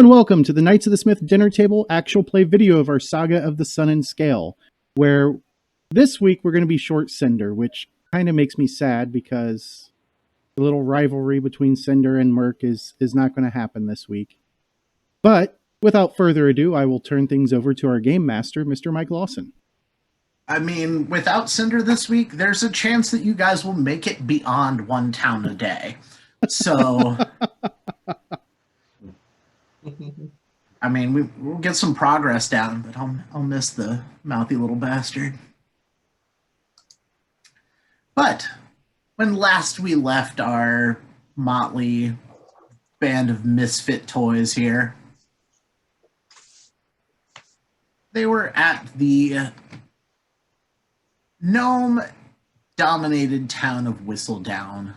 and welcome to the Knights of the Smith dinner table actual play video of our Saga of the Sun and Scale, where this week we're going to be short Cinder, which kind of makes me sad because the little rivalry between Cinder and Merc is not going to happen this week. But without further ado, I will turn things over to our game master, Mr. Mike Lawson. I mean, without Cinder this week, there's a chance that you guys will make it beyond one town a day. So, I mean, we'll get some progress down, but I'll miss the mouthy little bastard. But when last we left our motley band of misfit toys here, they were at the gnome-dominated town of Whistledown,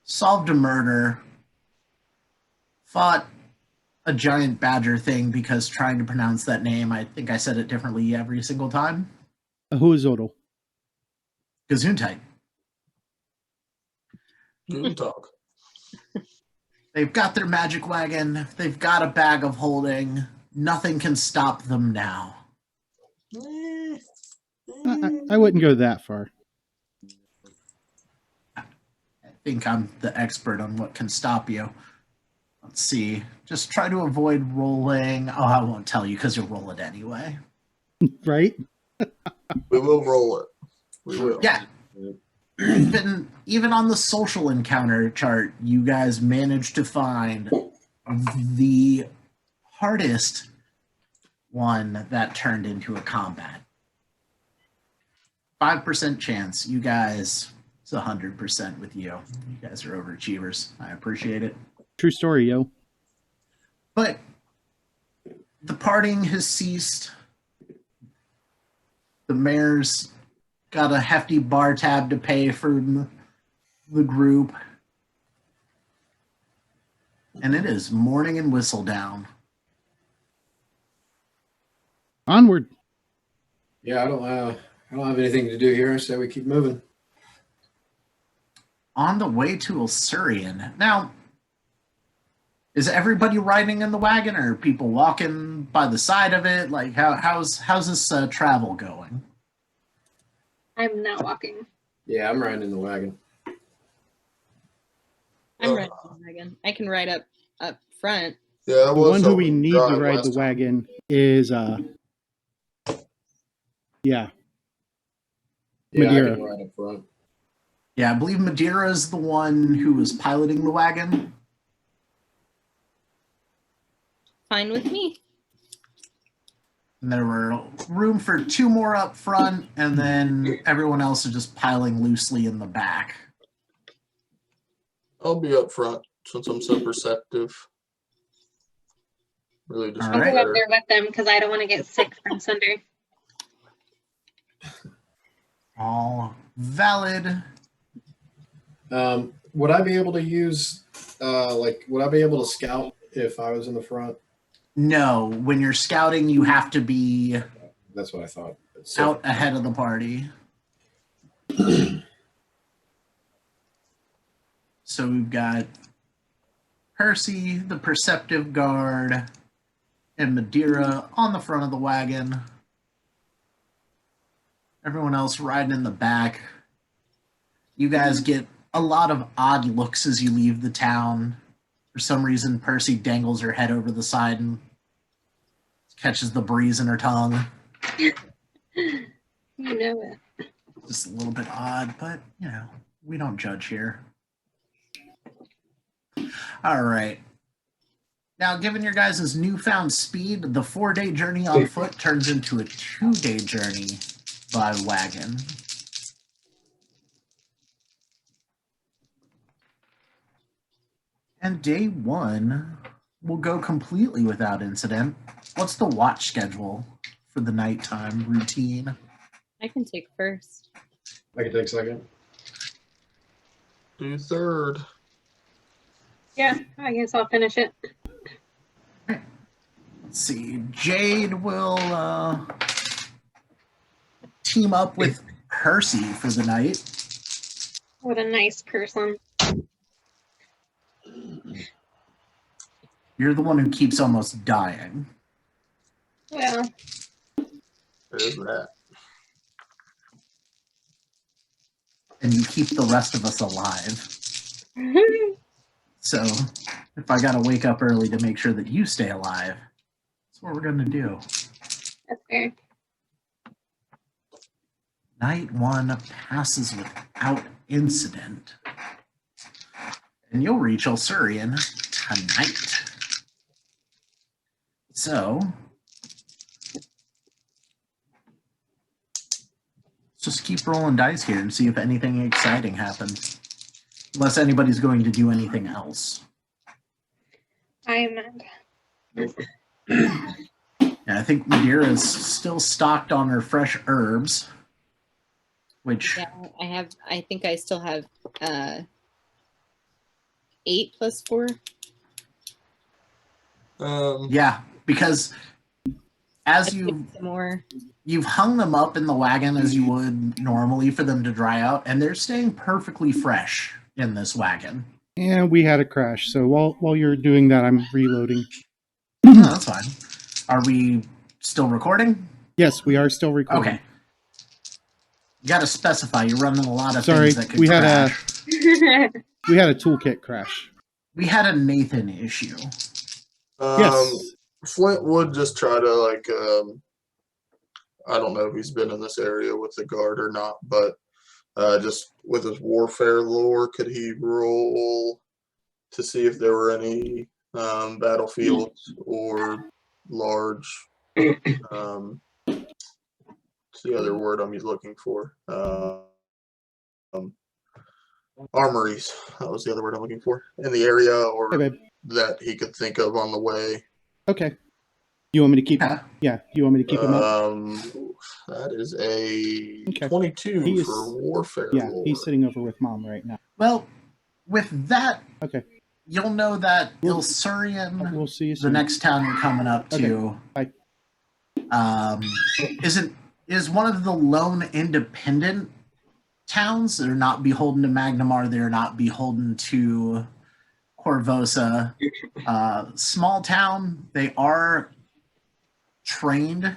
solved a murder, fought a giant badger thing because trying to pronounce that name, I think I said it differently every single time. Who is Odal? Gesundheit. Good talk. They've got their magic wagon. They've got a bag of holding. Nothing can stop them now. I wouldn't go that far. I think I'm the expert on what can stop you. Let's see. Just try to avoid rolling. Oh, I won't tell you because you'll roll it anyway. Right? We will roll it. We will. Yeah. Even on the social encounter chart, you guys managed to find the hardest one that turned into a combat. 5% chance. You guys, it's 100% with you. You guys are overachievers. I appreciate it. True story, yo. But the partying has ceased. The mayor's got a hefty bar tab to pay for the group. And it is morning in Whistledown. Onward. Yeah, I don't have anything to do here, so we keep moving. On the way to Ilsurian. Now, is everybody riding in the wagon, or are people walking by the side of it? Like, how's this travel going? I'm not walking. Yeah, I'm riding in the wagon. I'm riding the wagon. I can ride up front. Yeah, The one who we need to ride the wagon is Yeah, Madeira. I can ride up front. Yeah, I believe Madeira is the one who was piloting the wagon. Fine with me. And there were room for 2 more up front, and then everyone else is just piling loosely in the back. I'll be up front since I'm so perceptive. Really just All I'll right. go up there with them because I don't want to get sick from Cinder. All valid. Would I be able to use, would I be able to scout if I was in the front? No, when you're scouting, you have to be That's what I thought. out ahead of the party. So we've got Percy, the Perceptive Guard, and Madeira on the front of the wagon. Everyone else riding in the back. You guys get a lot of odd looks as you leave the town. For some reason, Percy dangles her head over the side and catches the breeze in her tongue. You know it. Just a little bit odd, but, you know, we don't judge here. All right. Now, given your guys' newfound speed, the 4-day journey on foot turns into a 2-day journey by wagon. And day 1 will go completely without incident. What's the watch schedule for the nighttime routine? I can take first. I can take second. do third. Yeah, I guess I'll finish it. Let's see. Jade will team up with Percy for the night. What a nice person. You're the one who keeps almost dying. Well, There's that. And you keep the rest of us alive. So, if I gotta wake up early to make sure that you stay alive, that's what we're gonna do. that's fair. Night 1 passes without incident. And you'll reach Ulsurian tonight. So, just keep rolling dice here and see if anything exciting happens. Unless anybody's going to do anything else. I'm not. Yeah, I think Madeira is still stocked on her fresh herbs. Which, Yeah, I think I still have 8 plus 4. yeah, because as Some more. you've hung them up in the wagon as you would normally for them to dry out, and they're staying perfectly fresh in this wagon. And we had a crash. So while you're doing that, I'm reloading. No, that's fine. Are we still recording? Yes, we are still recording. Okay. You got to specify. You're running a lot of Sorry, things that could we crash. We had a toolkit crash. We had a Nathan issue. Yes. Flint would just try to like I don't know if he's been in this area with the guard or not, but just with his warfare lore, could he roll to see if there were any battlefields or large what's the other word I'm looking for? Armories. That was the other word I'm looking for. In the area or Hey, babe. that he could think of on the way. Okay. You want me to keep? Yeah. Yeah. You want me to keep him up? That is a Okay. 22 He is- for warfare. Yeah. lore. He's sitting over with Mom right now. Well, with that, Okay. you'll know that We'll- Ilsurian, We'll see you the soon. next town you're coming up to, Bye. is one of the lone independent towns. They're not beholden to Magnamar. They're not beholden to Corvosa. Small town. They are trained.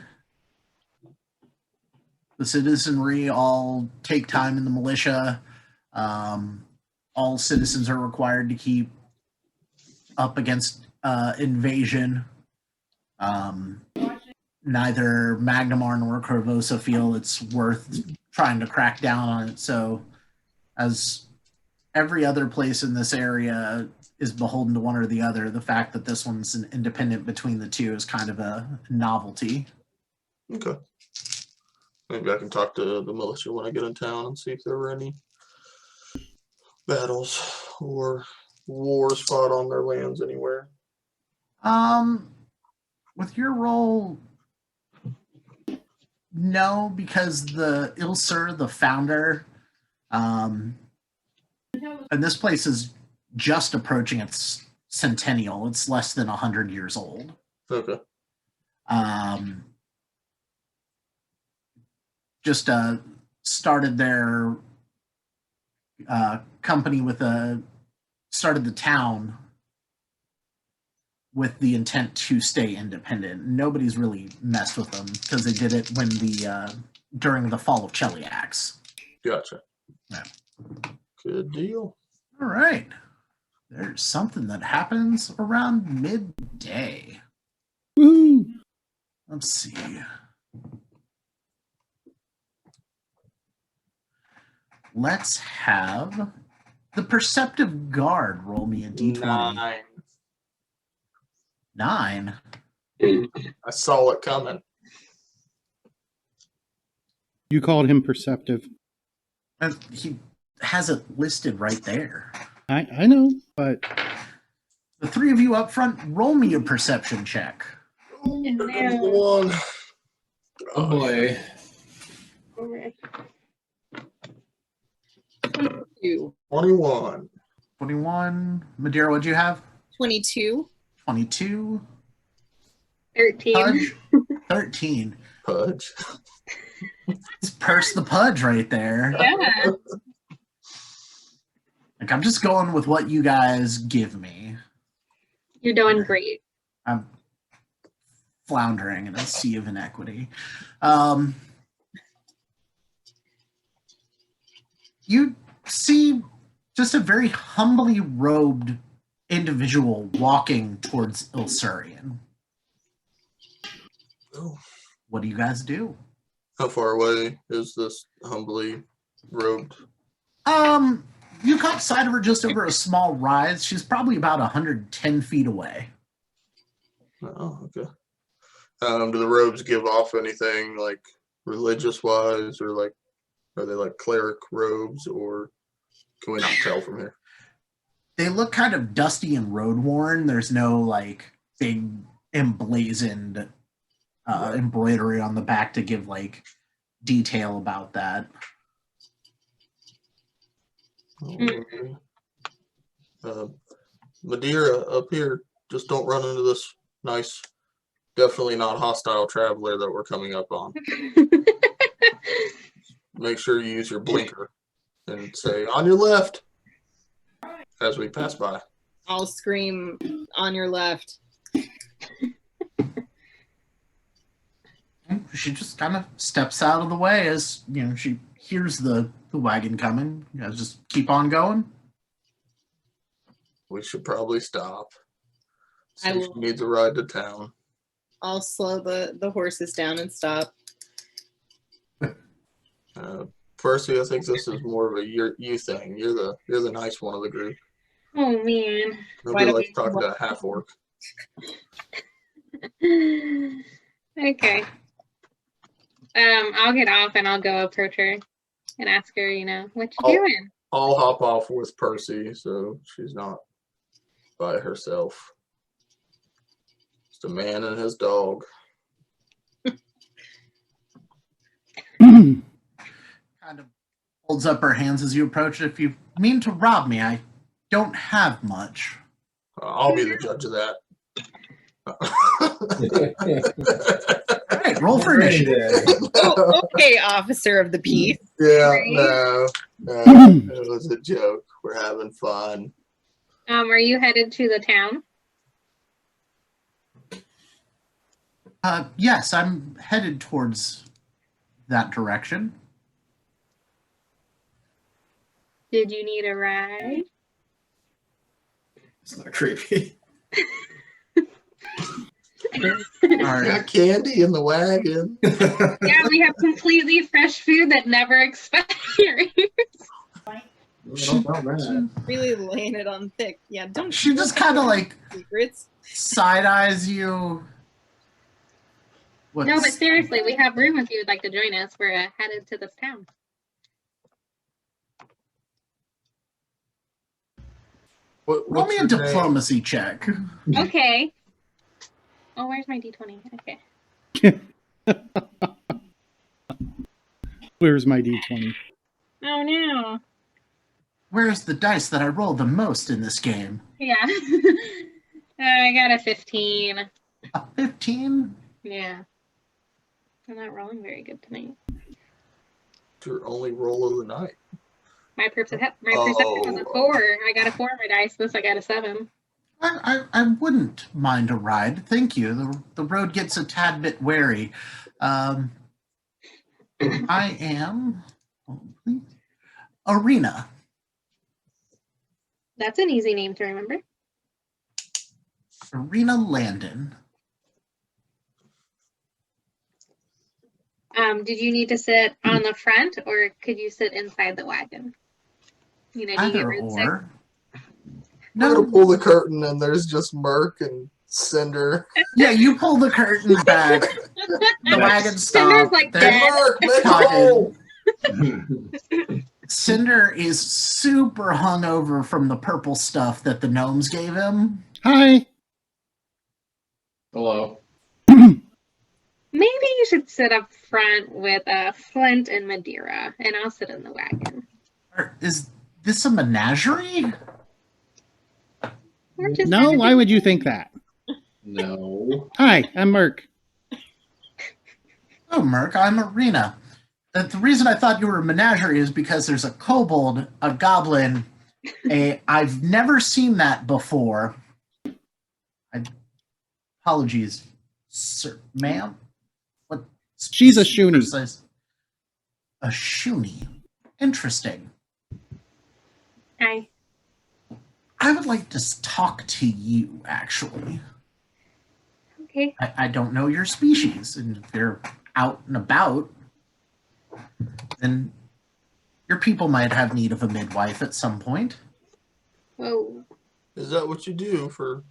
The citizenry all take time in the militia. All citizens are required to keep up against invasion. Neither Magnamar nor Corvosa feel it's worth trying to crack down on it. So, as every other place in this area is beholden to one or the other, the fact that this one's an independent between the two is kind of a novelty. Okay. Maybe I can talk to the militia when I get in town and see if there were any battles or wars fought on their lands anywhere. With your role, no, because the Ilsur, the founder, and this place is just approaching its centennial. It's less than 100 years old. Okay. Just started their company started the town with the intent to stay independent. Nobody's really messed with them because they did it when during the fall of Cheliax. Gotcha. Yeah. Good deal. All right. There's something that happens around midday. Woo! Let's see. Let's have the Perceptive Guard roll me a d20. 9. I saw it coming. You called him perceptive. He has it listed right there. I know, but The three of you up front, roll me a perception check. Here comes the one. Oh boy. 22. 21. 21. Madeira, what'd you have? 22. 22. 13. Pudge? 13. Pudge. It's Purse the Pudge right there. Yeah. Like, I'm just going with what you guys give me. You're doing great. I'm floundering in a sea of inequity. You see just a very humbly robed individual walking towards Ilsurian. Oh, What do you guys do? how far away is this humbly robed? You caught sight of her just over a small rise. She's probably about 110 feet away. Oh, okay. Do the robes give off anything like religious wise, or like are they like cleric robes, or can we not tell from here? They look kind of dusty and road worn. There's no like big emblazoned embroidery on the back to give like detail about that. Madeira up here, just don't run into this nice, definitely not hostile traveler that we're coming up on. Make sure you use your blinker and say on your left as we pass by. I'll scream on your left. She just kind of steps out of the way as she hears the wagon coming. You guys just keep on going. We should probably stop. See I if will. she needs a ride to town. I'll slow the horses down and stop. Percy, I think this is more of a you thing. You're the nice one of the group. Oh man. Why Nobody don't likes we- talking to a half orc. Okay. I'll get off and I'll go approach her and ask her, what you Oh. doing? I'll hop off with Percy, so she's not by herself. Just a man and his dog. Kind of holds up her hands as you approach. If you mean to rob me, I don't have much. I'll be the judge of that. All right, roll for initiative. Oh, okay, officer of the peace. Yeah, Right? no, it was a joke. We're having fun. Are you headed to the town? Yes, I'm headed towards that direction. Did you need a ride? It's not creepy. All right. Got candy in the wagon. Yeah, we have completely fresh food that never expires. Really laying it on thick. Yeah, don't. She just kind of like secrets. side eyes you. No, but seriously, we have room if you would like to join us. We're headed to this town. Roll What's me a your name? diplomacy check. Okay. Oh, where's my D20? Okay. Where's my D20? Oh no. Where's the dice that I roll the most in this game? Yeah. I got a 15. A 15? Yeah. I'm not rolling very good tonight. Your only roll of the night. My perception was a 4. I got a 4 on my dice. This I got a 7. I wouldn't mind a ride. Thank you. The road gets a tad bit wary. I am Arena. That's an easy name to remember. Arena Landon. Did you need to sit on the front or could you sit inside the wagon? Do you get Either road sick? or. I'm gonna No. pull the curtain and there's just Merc and Cinder. Yeah, you pull the curtain back. The wagon Cinder's stops. like There's- dead. Merc, make Talking. hole! Cinder is super hungover from the purple stuff that the gnomes gave him. Hi. Hello. Maybe you should sit up front with Flint and Madeira, and I'll sit in the wagon. Is this a menagerie? We're just No, having why a- would you think that? No. Hi, I'm Merc. Oh, Merc, I'm Arena. The reason I thought you were a menagerie is because there's a kobold, a goblin, I've never seen that before, Apologies, sir, ma'am. What? She's a shoonie. precise- A shoonie. Interesting. Hi. I would like to talk to you, actually. Okay. I don't know your species, and if you're out and about, then your people might have need of a midwife at some point. Whoa. Is that what you do for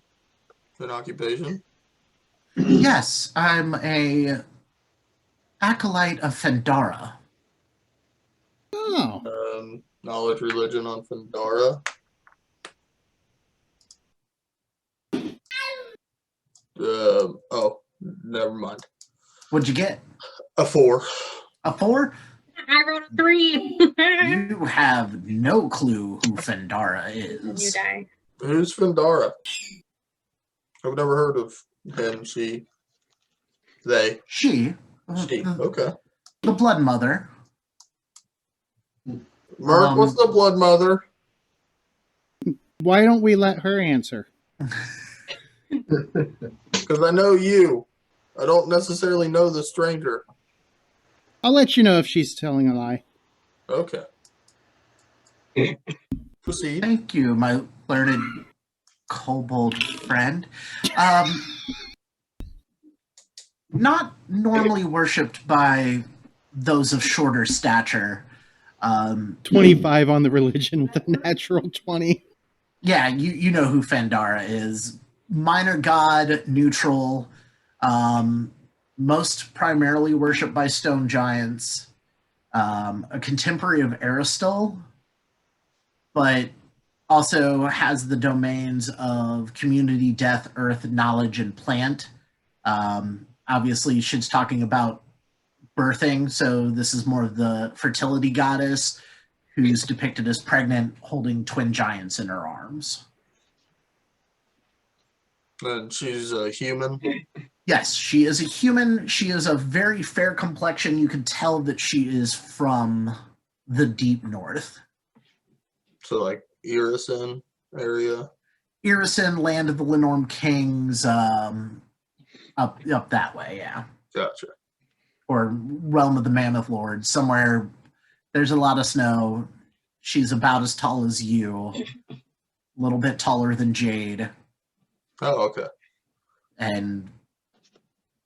an occupation? Yes, I'm a acolyte of Fendara. Oh. Knowledge religion on Fendara. Oh, never mind. What'd you get? A 4. A 4? I wrote a 3. You have no clue who Fendara You is. die. Who's Fendara? I've never heard of him, she, they. She, She. Okay. the Blood Mother. Merc, what's the Blood Mother? Why don't we let her answer? Because I know you. I don't necessarily know the stranger. I'll let you know if she's telling a lie. Okay. Proceed. Thank you, my learned kobold friend. Not normally worshipped by those of shorter stature. 25 on the religion with a natural 20. Yeah, you know who Fendara is. Minor god, neutral, most primarily worshipped by stone giants, a contemporary of Aristil, but also has the domains of community, death, earth, knowledge, and plant. Obviously, she's talking about birthing, so this is more of the fertility goddess who's depicted as pregnant, holding twin giants in her arms. And she's a human. Yes, she is a human. She is a very fair complexion. You can tell that she is from the deep north. So, like, Irison area. Irison, land of the Lenorm Kings, up that way, yeah. Gotcha. Or realm of the Mammoth Lord, somewhere there's a lot of snow. She's about as tall as you, a little bit taller than Jade, Oh, okay. and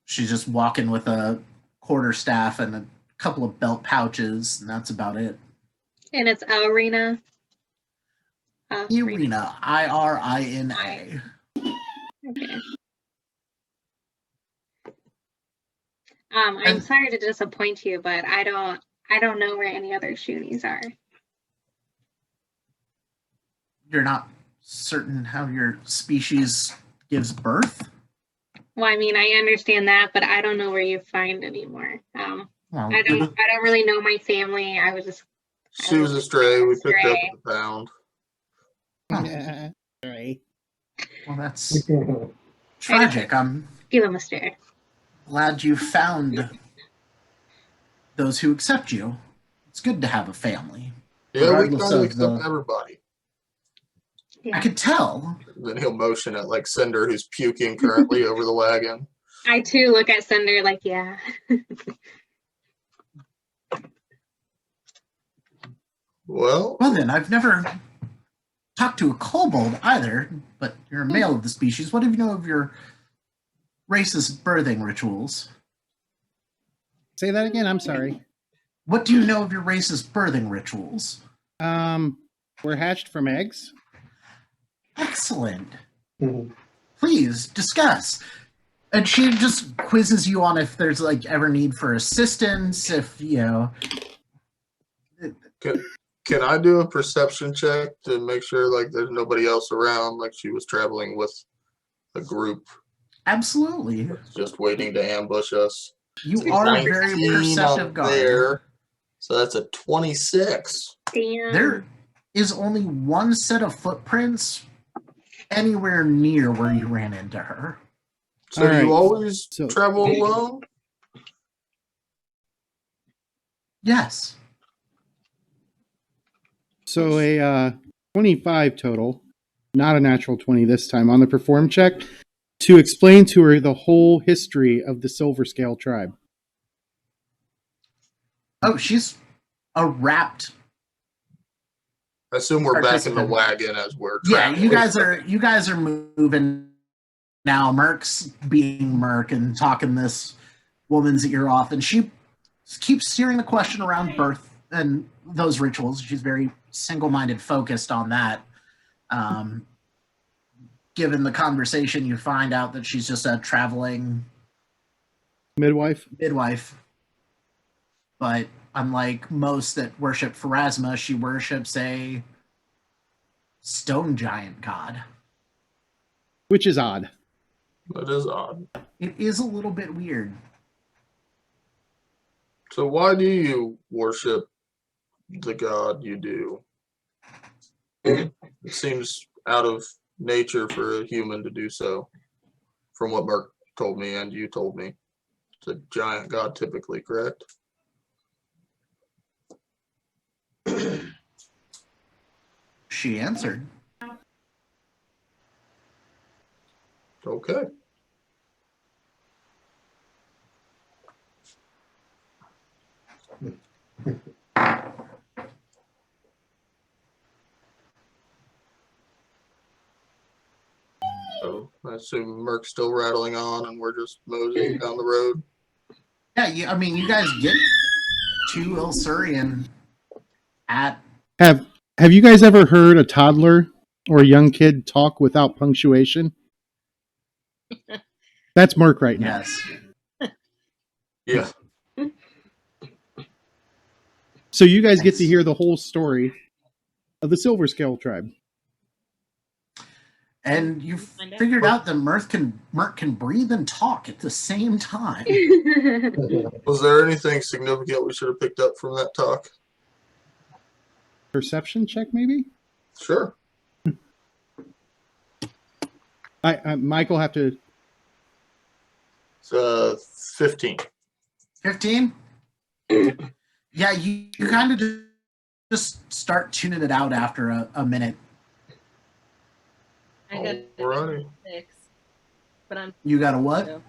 she's just walking with a quarterstaff and a couple of belt pouches, and that's about it. And it's Arena. Irina, Irina. Okay. I'm sorry to disappoint you, but I don't know where any other Shoonies are. You're not certain how your species gives birth? Well, I mean, I understand that, but I don't know where you find anymore. Well, I don't really know my family. I was just She was a stray. We picked her up Stray. at the pound. Yeah. Sorry. well, that's tragic. I'm give him a stare. glad you found those who accept you. It's good to have a family. Yeah, we Regardless try to of accept the- everybody. I could tell. Then he'll motion at, like, Cinder, who's puking currently over the wagon. I too look at Cinder like, yeah. Well, Well then, I've never talked to a kobold either, but you're a male of the species. What do you know of your race's birthing rituals? Say that again. I'm sorry. What do you know of your race's birthing rituals? We're hatched from eggs. Excellent. Please discuss. And she just quizzes you on if there's like ever need for assistance, if you know. can I do a perception check to make sure, like, there's nobody else around, like she was traveling with a group Absolutely. just waiting to ambush us? You are a very 19 perceptive out guard. there. So that's a 26. Damn. There is only one set of footprints anywhere near where you ran into her. So All do you right. always So- travel alone? Yes. So a 25 total, not a natural 20 this time on the perform check. to explain to her the whole history of the Silver Scale tribe. Oh, she's a wrapped. I assume we're back in the Participant. wagon as we're Yeah, traveling. you guys are moving now. Merc's being Merc and talking this woman's ear off, and she keeps steering the question around birth and those rituals. She's very single-minded, focused on that. Given the conversation, you find out that she's just a traveling Midwife? midwife. But unlike most that worship Pharasma, she worships a stone giant god. Which is odd. That is odd. It is a little bit weird. So why do you worship the god you do? It seems out of nature for a human to do so, from what Mark told me and you told me. It's a giant god typically, correct? She answered. Okay. So I assume Merc's still rattling on and we're just moseying down the road. Yeah, I mean, you guys get to Ilsurian at. Have you guys ever heard a toddler or a young kid talk without punctuation? That's Merc right now. Yes. Yeah. So you guys get to hear the whole story of the Silver Scale tribe. And you figured out that Merc can breathe and talk at the same time. Was there anything significant we should have picked up from that talk? Perception check, maybe? Sure. Michael have to. It's 15. 15? Yeah, you kind of just start tuning it out after a minute. I got Alrighty. 6, but I'm You got a what?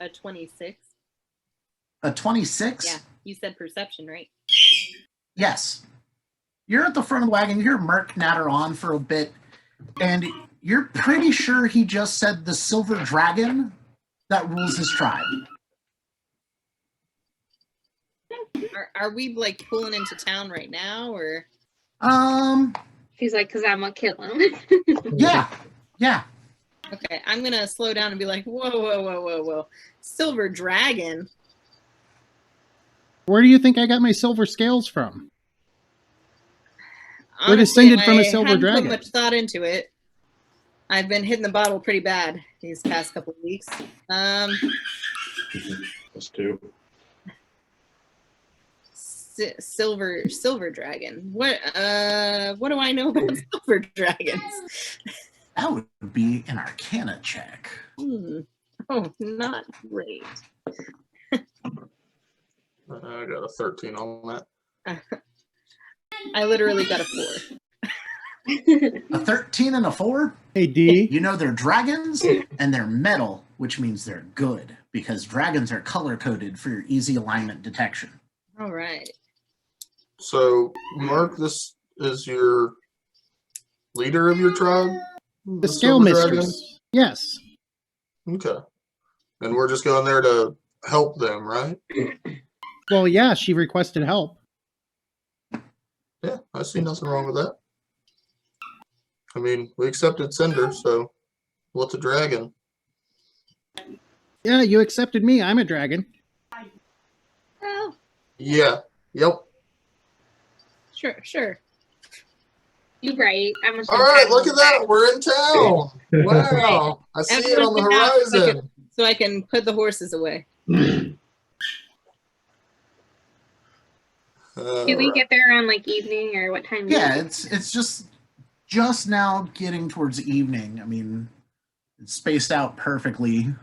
a 26. A 26? Yeah, you said perception, right? Yes. You're at the front of the wagon. You hear Merc natter on for a bit, and you're pretty sure he just said the silver dragon that rules his tribe. Are we like pulling into town right now, or? He's like, because I'm gonna kill him. Yeah. Okay, I'm gonna slow down and be like, whoa. Silver dragon? Where do you think I got my silver scales from? We're Honestly, descended from a silver I haven't dragon. put much thought into it. I've been hitting the bottle pretty bad these past couple of weeks. Us too. Silver dragon. What do I know about silver dragons? That would be an Arcana check. Oh, not great. I got a 13 on that. I literally got a 4. A 13 and a 4? Hey, D. You know they're dragons and they're metal, which means they're good because dragons are color-coded for your easy alignment detection. All right. So, Mark, this is your leader of your tribe? The scale Silver Dragon? mistress. Yes. Okay. And we're just going there to help them, right? Well, yeah, she requested help. Yeah, I see nothing wrong with that. I mean, we accepted Cinder, so what's a dragon? Yeah, you accepted me. I'm a dragon. Oh, Yeah. Yep. sure. You're right. I'm All right, look at that. We're in town. Wow. I see it on the horizon. So I can put the horses away. Did we get there on like evening or what time? Yeah, it's just now getting towards evening. I mean, it's spaced out perfectly,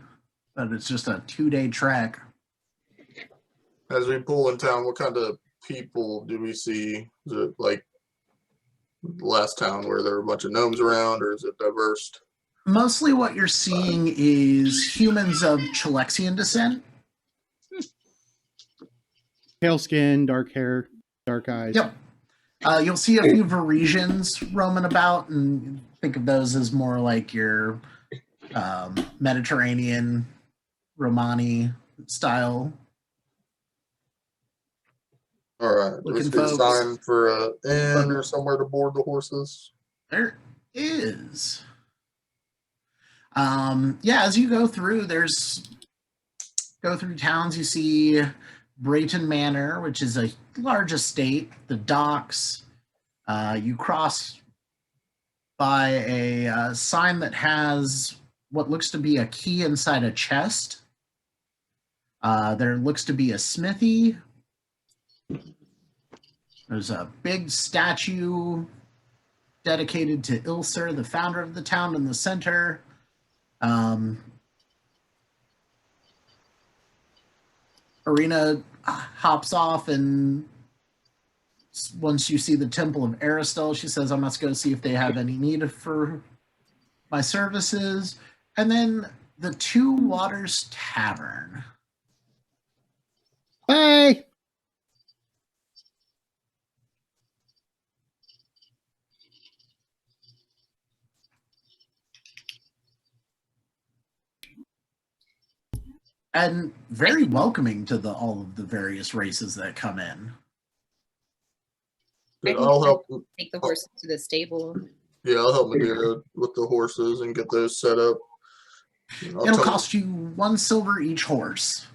but it's just a 2-day trek. As we pull in town, what kind of people do we see? Is it like the last town where there were a bunch of gnomes around, or is it diverse? Mostly what you're seeing is humans of Chilexian descent. Pale skin, dark hair, dark eyes. Yep. You'll see a few Varisians roaming about, and think of those as more like your Mediterranean, Romani style. All right. Do we Looking see a folks. sign for an inn or somewhere to board the horses? There is. As you go through towns, you see Brayton Manor, which is a large estate, the docks. You cross by a sign that has what looks to be a key inside a chest. There looks to be a smithy. There's a big statue dedicated to Ilser, the founder of the town, in the center. Arena hops off, and once you see the Temple of Aristel, she says, "I'm going to go see if they have any need for my services." And then the Two Waters Tavern. Bye. And very welcoming to all of the various races that come in. Good, I'll help. Take the horses to the stable. Yeah, I'll help Madeira with the horses and get those set up. It'll cost you 1 silver each horse.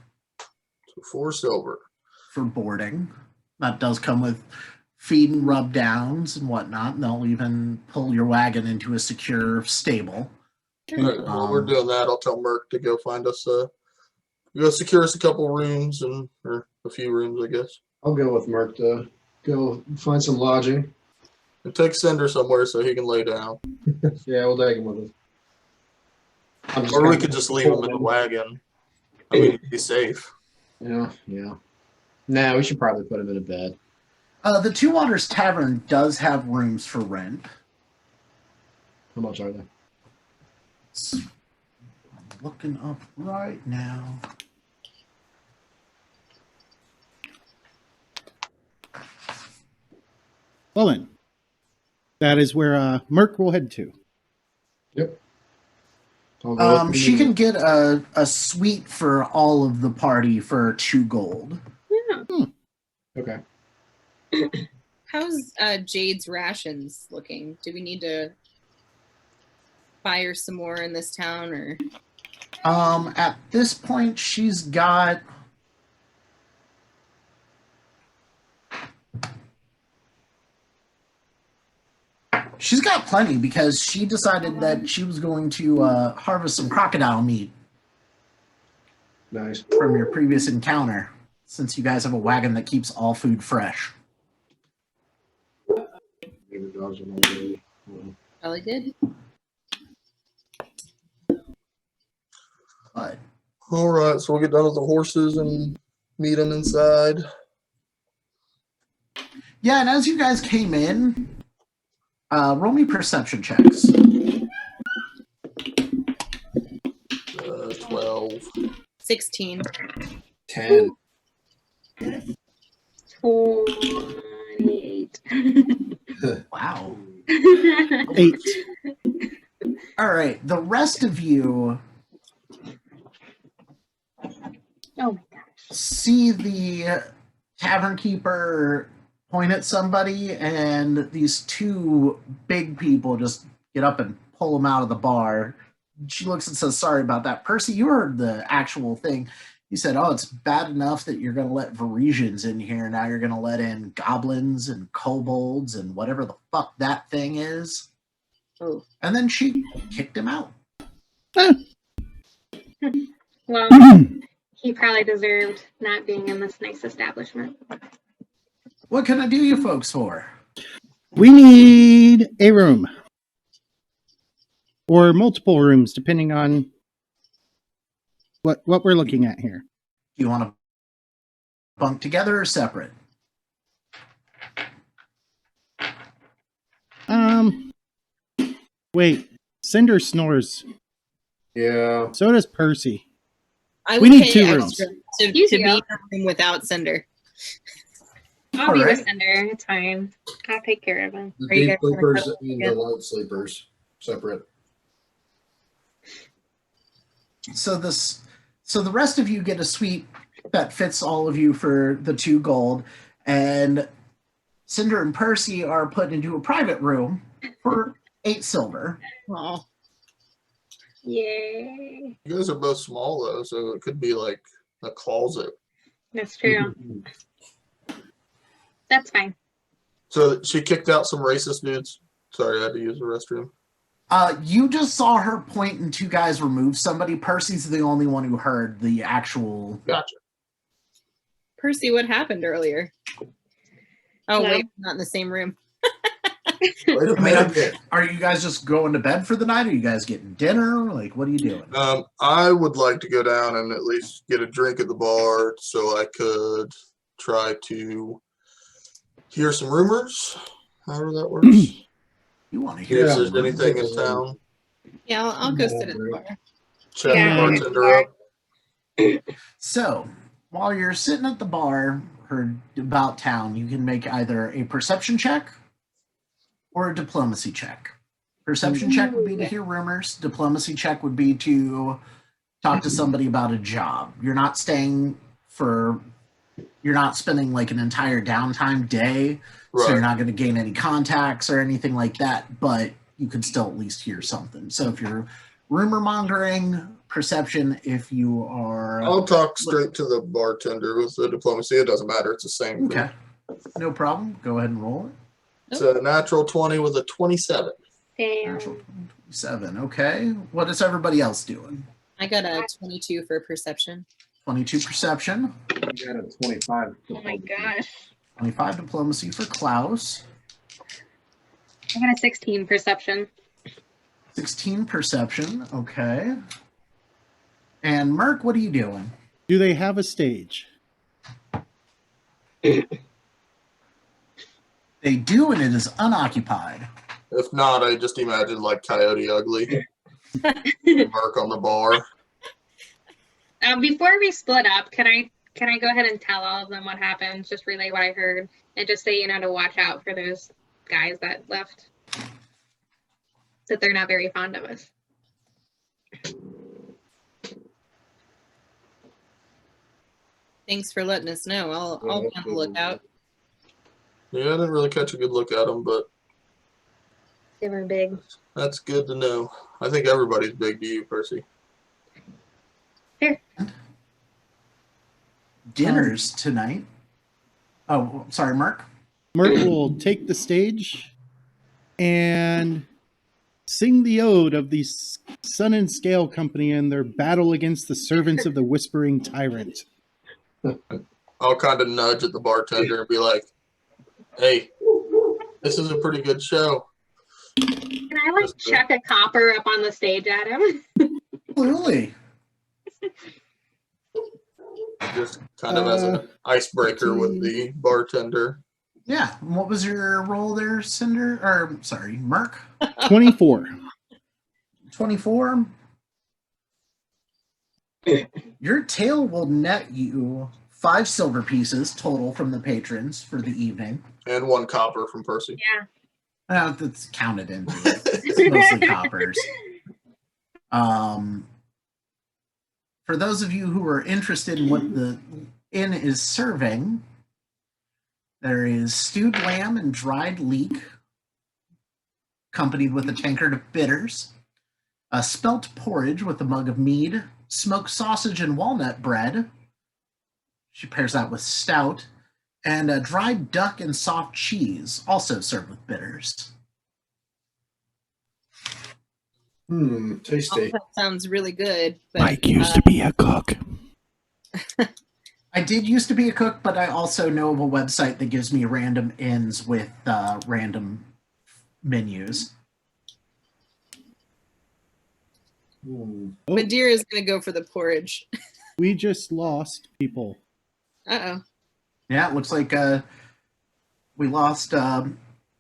So 4 silver for boarding. That does come with feed and rub downs and whatnot, and they'll even pull your wagon into a secure stable. All right, while we're doing that, I'll tell Merc to go find us go secure us a couple rooms or a few rooms, I guess. I'll go with Merc to go find some lodging. And take Cinder somewhere so he can lay down. Yeah, we'll take him with us. Or we could just leave him in the wagon. I mean, he'd be safe. Yeah. Nah, we should probably put him in a bed. The Two Waters Tavern does have rooms for rent. How much are they? I'm looking up right now. Well then, that is where Merc will head to. Yep. I'll go with She you. can get a suite for all of the party for 2 gold. Yeah. Okay. How's Jade's rations looking? Do we need to fire some more in this town, or? At this point, she's got plenty because she decided that she was going to harvest some crocodile meat Nice. from your previous encounter, since you guys have a wagon that keeps all food fresh. Maybe the dogs are not really. Probably did. But All right, so we'll get done with the horses and meet them inside. yeah, and as you guys came in, roll me perception checks. 12. 16. 10. 28. Wow. 8. All right, the rest of you Oh my gosh. see the tavern keeper point at somebody, and these 2 big people just get up and pull him out of the bar. She looks and says, "Sorry about that. Percy, you heard the actual thing. He said, oh, it's bad enough that you're going to let Varisians in here. Now you're going to let in goblins and kobolds and whatever the fuck that thing is." Oh. And then she kicked him out. Well, he probably deserved not being in this nice establishment. What can I do you folks for? We need a room. Or multiple rooms, depending on what we're looking at here. Do you want to bunk together or separate? Wait. Cinder snores. Yeah. So does Percy. I We would need pay 2 extra rooms. to You be in go. a room without Cinder. I'll be the Alright. sender. It's fine. I'll take care of him. The Are you deep guys gonna sleepers cuddle and the again? light sleepers separate. So the rest of you get a suite that fits all of you for the 2 gold, and Cinder and Percy are put into a private room for 8 silver. Oh, Yay. You guys are both small though, so it could be like a closet. That's true. That's fine. So she kicked out some racist dudes. Sorry, I had to use the restroom. You just saw her point and 2 guys remove somebody. Percy's the only one who heard the actual. Gotcha. Percy, what happened earlier? Oh, Well- wait, not in the same room. Wait a I mean, minute. are you guys just going to bed for the night? Are you guys getting dinner? Like, what are you doing? I would like to go down and at least get a drink at the bar so I could try to hear some rumors, however that works. You want to Hear hear if Yeah. there's some anything in Yeah. town. Yeah, I'll go sit at the bar. Chat Yeah. the bartender up. So, while you're sitting at the bar or about town, you can make either a perception check or a diplomacy check. Perception check would be to hear rumors. Diplomacy check would be to talk to somebody about a job. You're not spending like an entire downtime day, so you're Right. not going to gain any contacts or anything like that, but you could still at least hear something. So if you're rumor mongering, perception, if you are I'll talk straight to the bartender with the diplomacy. It doesn't matter. It's the same. okay, no problem. Go ahead and roll it. It's a natural 20 with a 27. Natural Damn. 27. Okay. What is everybody else doing? I got a 22 for perception. 22 perception, I got a 25. Oh my gosh. 25 diplomacy for Klaus, I got a 16 perception. 16 perception. Okay. And Merc, what are you doing? Do they have a stage? They do, and it is unoccupied. If not, I just imagine like Coyote Ugly. Mark on the bar. Before we split up, can I go ahead and tell all of them what happened? Just relay what I heard and just say, to watch out for those guys that left. That they're not very fond of us. Thanks for letting us know. I'll be on the lookout. Yeah, I didn't really catch a good look at them, but They were big. that's good to know. I think everybody's big to you, Percy. Dinners tonight. Oh, sorry, Merc. Merc will take the stage and sing the ode of the Sun and Scale Company and their battle against the servants of the Whispering Tyrant. I'll kind of nudge at the bartender and be like, hey, this is a pretty good show. Can I chuck a copper up on the stage at him? Absolutely. Just kind of as an icebreaker with the bartender. Yeah. And what was your roll there, Cinder? Or, sorry, Merc? 24. 24. Your tale will net you 5 silver pieces total from the patrons for the evening. And 1 copper from Percy. Yeah. That's counted into it. It's mostly coppers. For those of you who are interested in what the inn is serving, there is stewed lamb and dried leek, accompanied with a tankard of bitters, a spelt porridge with a mug of mead, smoked sausage and walnut bread. She pairs that with stout, and a dried duck and soft cheese, also served with bitters. All Tasty. that sounds really good. But, Mike used to be a cook. I did used to be a cook, but I also know of a website that gives me random inns with random menus. Madeira is going to go for the porridge. We just lost people. Uh-oh. Yeah, it looks like we lost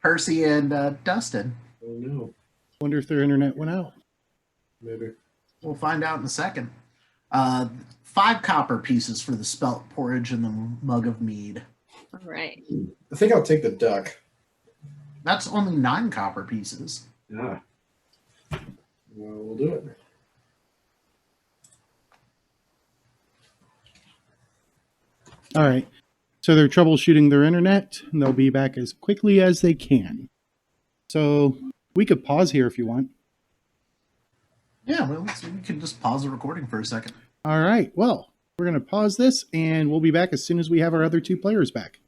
Percy and Dustin. Oh no. Wonder if their internet went out. Maybe. We'll find out in a second. 5 copper pieces for the spelt porridge and the mug of mead. All right. I think I'll take the duck. That's only 9 copper pieces. Yeah. Well, we'll do it. All right. So they're troubleshooting their internet, and they'll be back as quickly as they can. So we could pause here if you want. Yeah, well, we can just pause the recording for a second. All right. Well, we're going to pause this, and we'll be back as soon as we have our other 2 players back.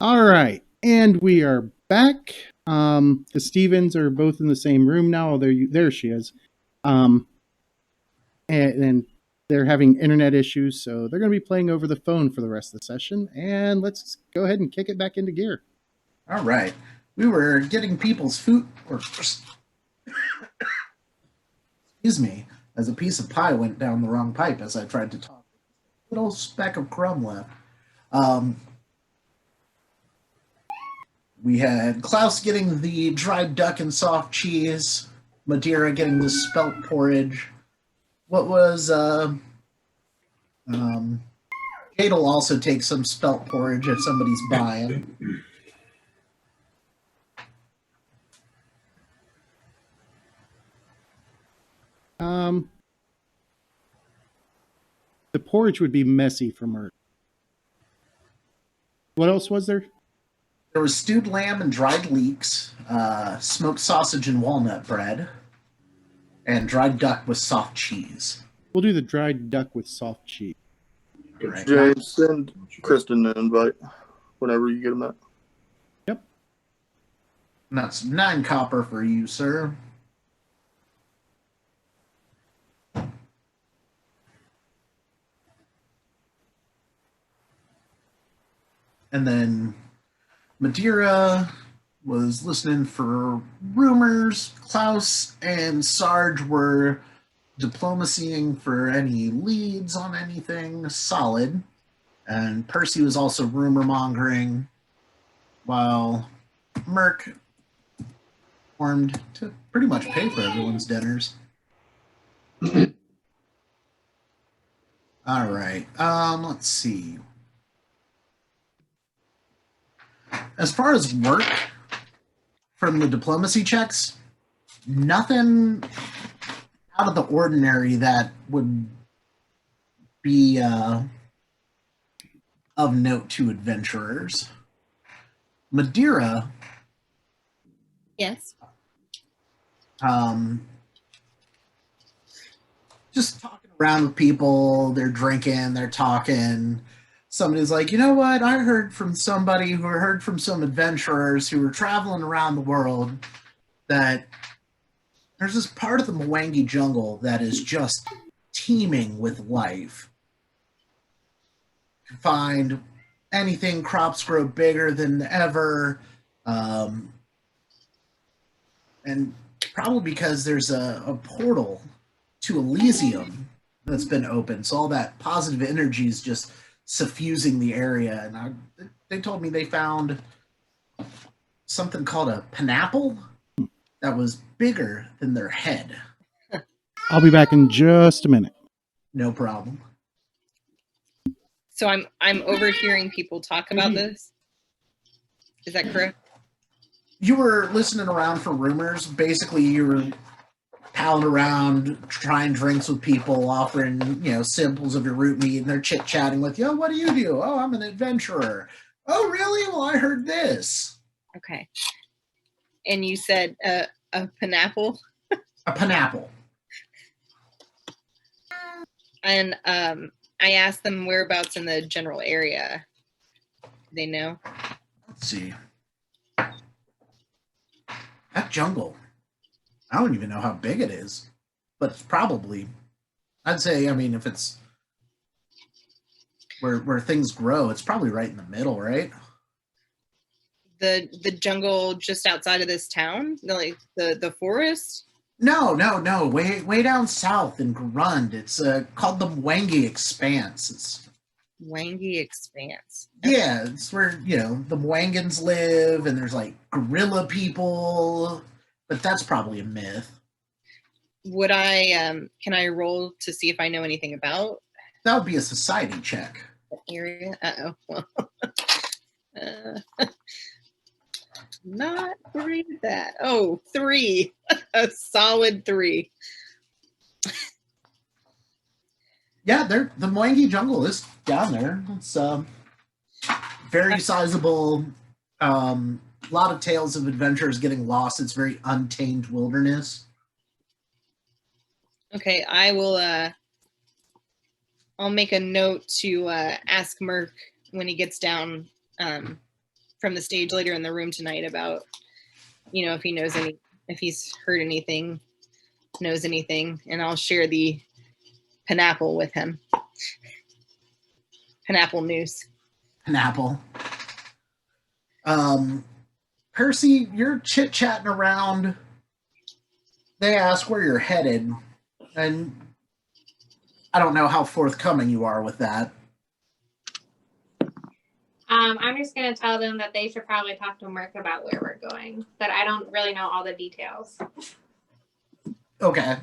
All right. And we are back. The Stevens are both in the same room now. There she is. And they're having internet issues, so they're going to be playing over the phone for the rest of the session. And let's go ahead and kick it back into gear. All right. We were getting people's food, or excuse me, as a piece of pie went down the wrong pipe as I tried to talk. Little speck of crumb left. We had Klaus getting the dried duck and soft cheese, Madeira getting the spelt porridge. What was Kate'll also take some spelt porridge if somebody's buying. The porridge would be messy for murder. What else was there? There was stewed lamb and dried leeks, smoked sausage and walnut bread, and dried duck with soft cheese. We'll do the dried duck with soft cheese. Right. James, send Kristen an invite whenever you get him that. Yep. And that's 9 copper for you, sir. And then Madeira was listening for rumors. Klaus and Sarge were diplomacying for any leads on anything solid. And Percy was also rumor mongering, while Merc formed to pretty much pay for everyone's dinners. All right. Let's see. As far as work from the diplomacy checks, nothing out of the ordinary that would be of note to adventurers. Madeira, Yes. just talking around with people, they're drinking, they're talking. Somebody's like, you know what? I heard from somebody who heard from some adventurers who were traveling around the world that there's this part of the Mwangi jungle that is just teeming with life. You can find anything, crops grow bigger than ever. And probably because there's a portal to Elysium that's been opened. So all that positive energy is just suffusing the area. And they told me they found something called a pineapple that was bigger than their head. I'll be back in just a minute. No problem. So I'm overhearing people talk about this. Is that correct? You were listening around for rumors. Basically, you were palling around, trying drinks with people, offering, samples of your root meat, and they're chit-chatting with you. Oh, what do you do? Oh, I'm an adventurer. Oh, really? Well, I heard this. Okay. And you said a pineapple? A pineapple. And I asked them whereabouts in the general area. Do they know? Let's see. That jungle. I don't even know how big it is. But it's probably, I'd say, if it's where things grow, it's probably right in the middle, right? The jungle just outside of this town? Like the forest? No. Way down south in Grund. It's called the Mwangi Expanse. It's Wangy Expanse. Yeah, it's where, the Mwangans live, and there's like gorilla people, but that's probably a myth. Would I can I roll to see if I know anything about That would be a society check. the area? Uh-oh. Well, not great at that. Oh, 3. A solid 3. Yeah, the Mwangi jungle is down there. It's very sizable. Lot of tales of adventurers getting lost. It's very untamed wilderness. Okay, I will I'll make a note to ask Merc when he gets down from the stage later in the room tonight about, if he knows if he's heard anything, knows anything, and I'll share the pineapple with him. Pineapple news. Pineapple. Percy, you're chit-chatting around. They ask where you're headed, and I don't know how forthcoming you are with that. I'm just going to tell them that they should probably talk to Merc about where we're going, but I don't really know all the details. Okay.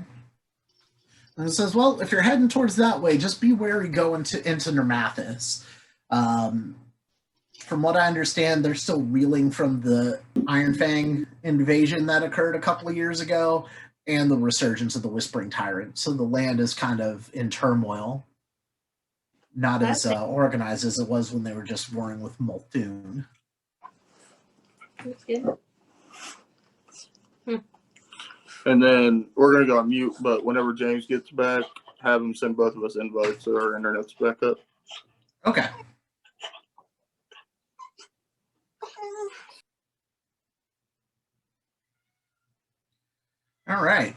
And it says, well, if you're heading towards that way, just be wary going into Nermathis. From what I understand, they're still reeling from the Iron Fang invasion that occurred a couple of years ago and the resurgence of the Whispering Tyrant. So the land is kind of in turmoil. Not as organized as it was when they were just warring with Multhoon. That's good. And then we're going to go on mute, but whenever James gets back, have him send both of us invites so our internet's back up. Okay. All right.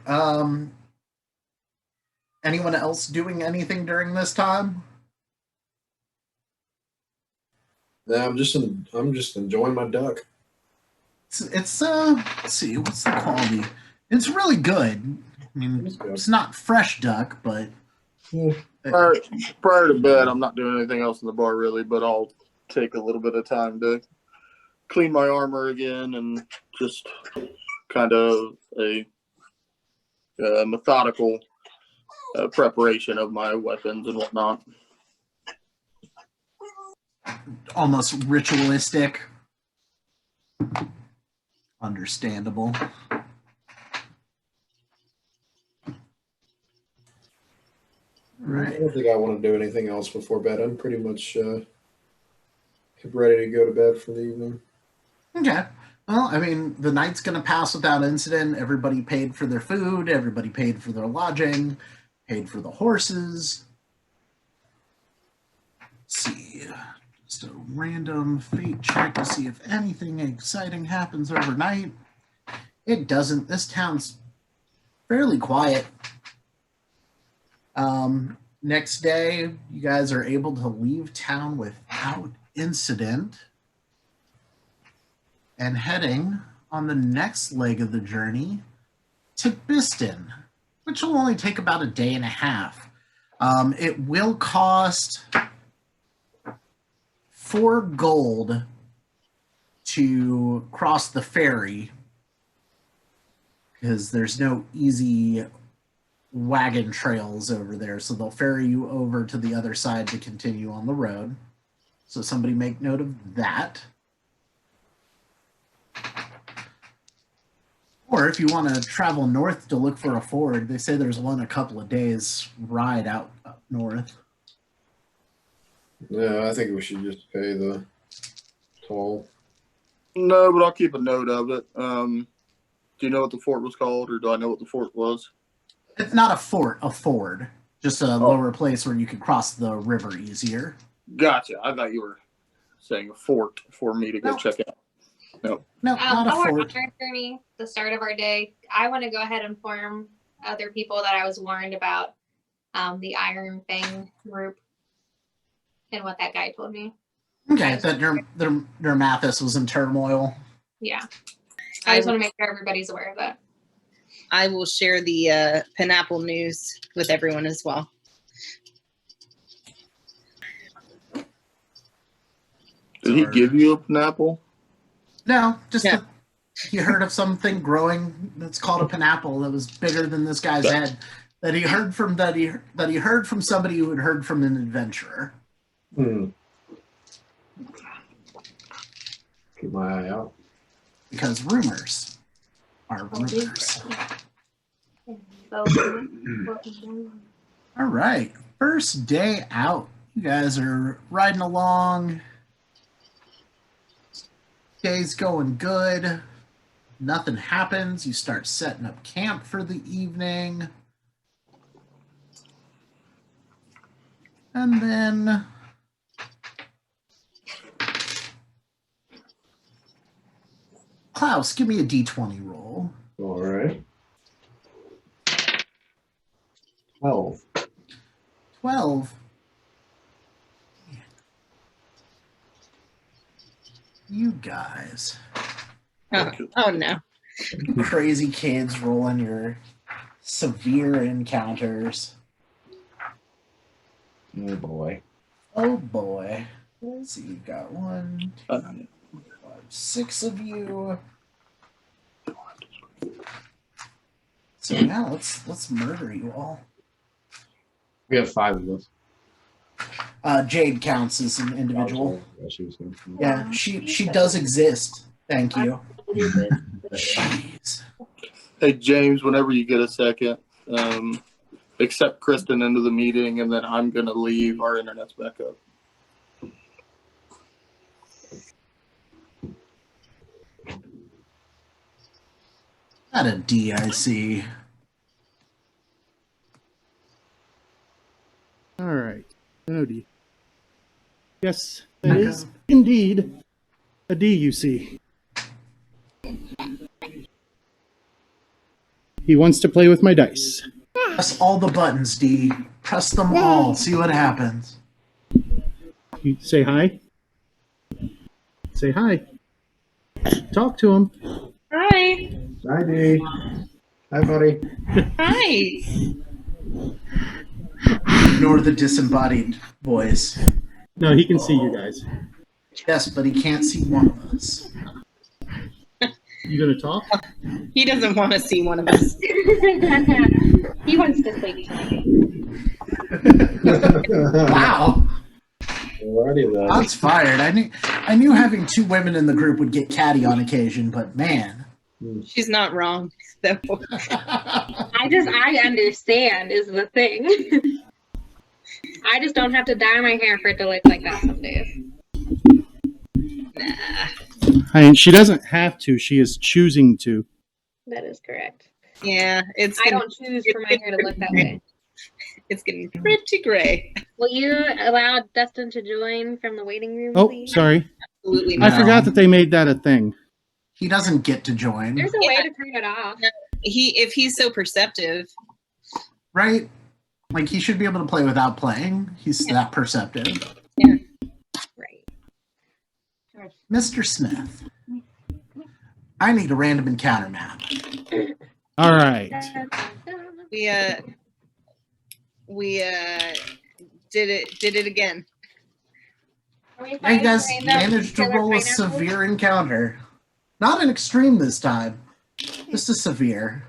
Anyone else doing anything during this time? No, I'm just enjoying my duck. It's let's see, what's the quality? It's really good. I mean, it's not fresh duck, but Prior to bed, I'm not doing anything else in the bar really, but I'll take a little bit of time to clean my armor again and just kind of a methodical preparation of my weapons and whatnot. almost ritualistic. Understandable. I don't think I want to do anything else before bed. I'm pretty much ready to go to bed for the evening. Okay. Well, I mean, the night's going to pass without incident. Everybody paid for their food. Everybody paid for their lodging. Paid for the horses. Let's see. Just a random fate check to see if anything exciting happens overnight. It doesn't. This town's fairly quiet. Next day, you guys are able to leave town without incident and heading on the next leg of the journey to Biston, which will only take about a day and a half. It will cost 4 gold to cross the ferry because there's no easy wagon trails over there, so they'll ferry you over to the other side to continue on the road. So somebody make note of that. Or if you want to travel north to look for a ford, they say there's one a couple of days ride out up north. No, I think we should just pay the toll. No, but I'll keep a note of it. Do you know what the fort was called, or do I know what the fort was? It's not a fort, a ford. Just a lower place where you could cross the river easier. Gotcha. I thought you were saying a fort for me to go check out. No, not a While we're on fort. our journey, the start of our day, I want to go ahead and inform other people that I was warned about the Iron Fang group and what that guy told me. Okay, that their Mathis was in turmoil. Yeah. I just want to make sure everybody's aware of that. I will share the pineapple news with everyone as well. Did he give you a pineapple? No, just Yeah. He heard of something growing that's called a pineapple that was bigger than this guy's head. That he heard from somebody who had heard from an adventurer. Keep my eye out. Because rumors are rumors. All right, first day out. You guys are riding along. Day's going good. Nothing happens. You start setting up camp for the evening. And then Klaus, give me a D20 roll. All right. 12. 12. You guys. Oh no. Crazy kids rolling your severe encounters. Oh boy. Oh boy. Let's see, you've got 1, 2, 5, 6 of you. So yeah, let's murder you all. We have 5 of us. Jade counts as an individual. Yeah, she was gonna- Yeah, she does exist. Thank you. Jeez. Hey, James, whenever you get a second, accept Kristen into the meeting, and then I'm going to leave. Our internet's back up. Not a D, I see. All right. Oh, D. Yes, that is indeed a D, you see. He wants to play with my dice. Press all the buttons, D. Press them all. See what happens. You say hi. Say hi. Talk to him. Hi. Hi, D. Hi, buddy. Hi. Ignore the disembodied voice. No, he can see you guys. Yes, but he can't see one of us. You gonna talk? He doesn't want to see one of us. He wants to sleep tonight. Wow. Alrighty then. Shots fired. I knew having 2 women in the group would get catty on occasion, but man. She's not wrong. So. I understand is the thing. I just don't have to dye my hair for it to look like that some days. Nah. I mean, she doesn't have to. She is choosing to. That is correct. Yeah, I don't choose for my hair to look that way. It's getting pretty gray. Will you allow Dustin to join from the waiting room, Oh, please? sorry. Absolutely No. I not. forgot that they made that a thing. He doesn't get to join, There's a way to turn it off. If he's so perceptive. right? Like, he should be able to play without playing. He's that perceptive. Right. Mr. Smith, I need a random encounter map. All right. We did it again. You guys managed to roll a severe encounter. Not an extreme this time, just a severe.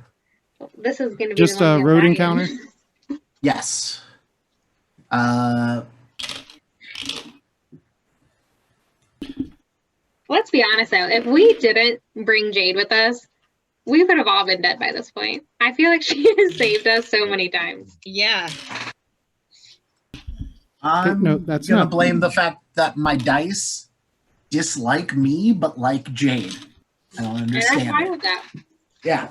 This is going to be Just the one a with road Ryan. encounter? Yes. Let's be honest though, if we didn't bring Jade with us, we would have all been dead by this point. I feel like she has saved us so many times. Yeah. I'm No, that's gonna not- blame the fact that my dice dislike me but like Jade. I don't And I'm understand fine it. with that. Yeah.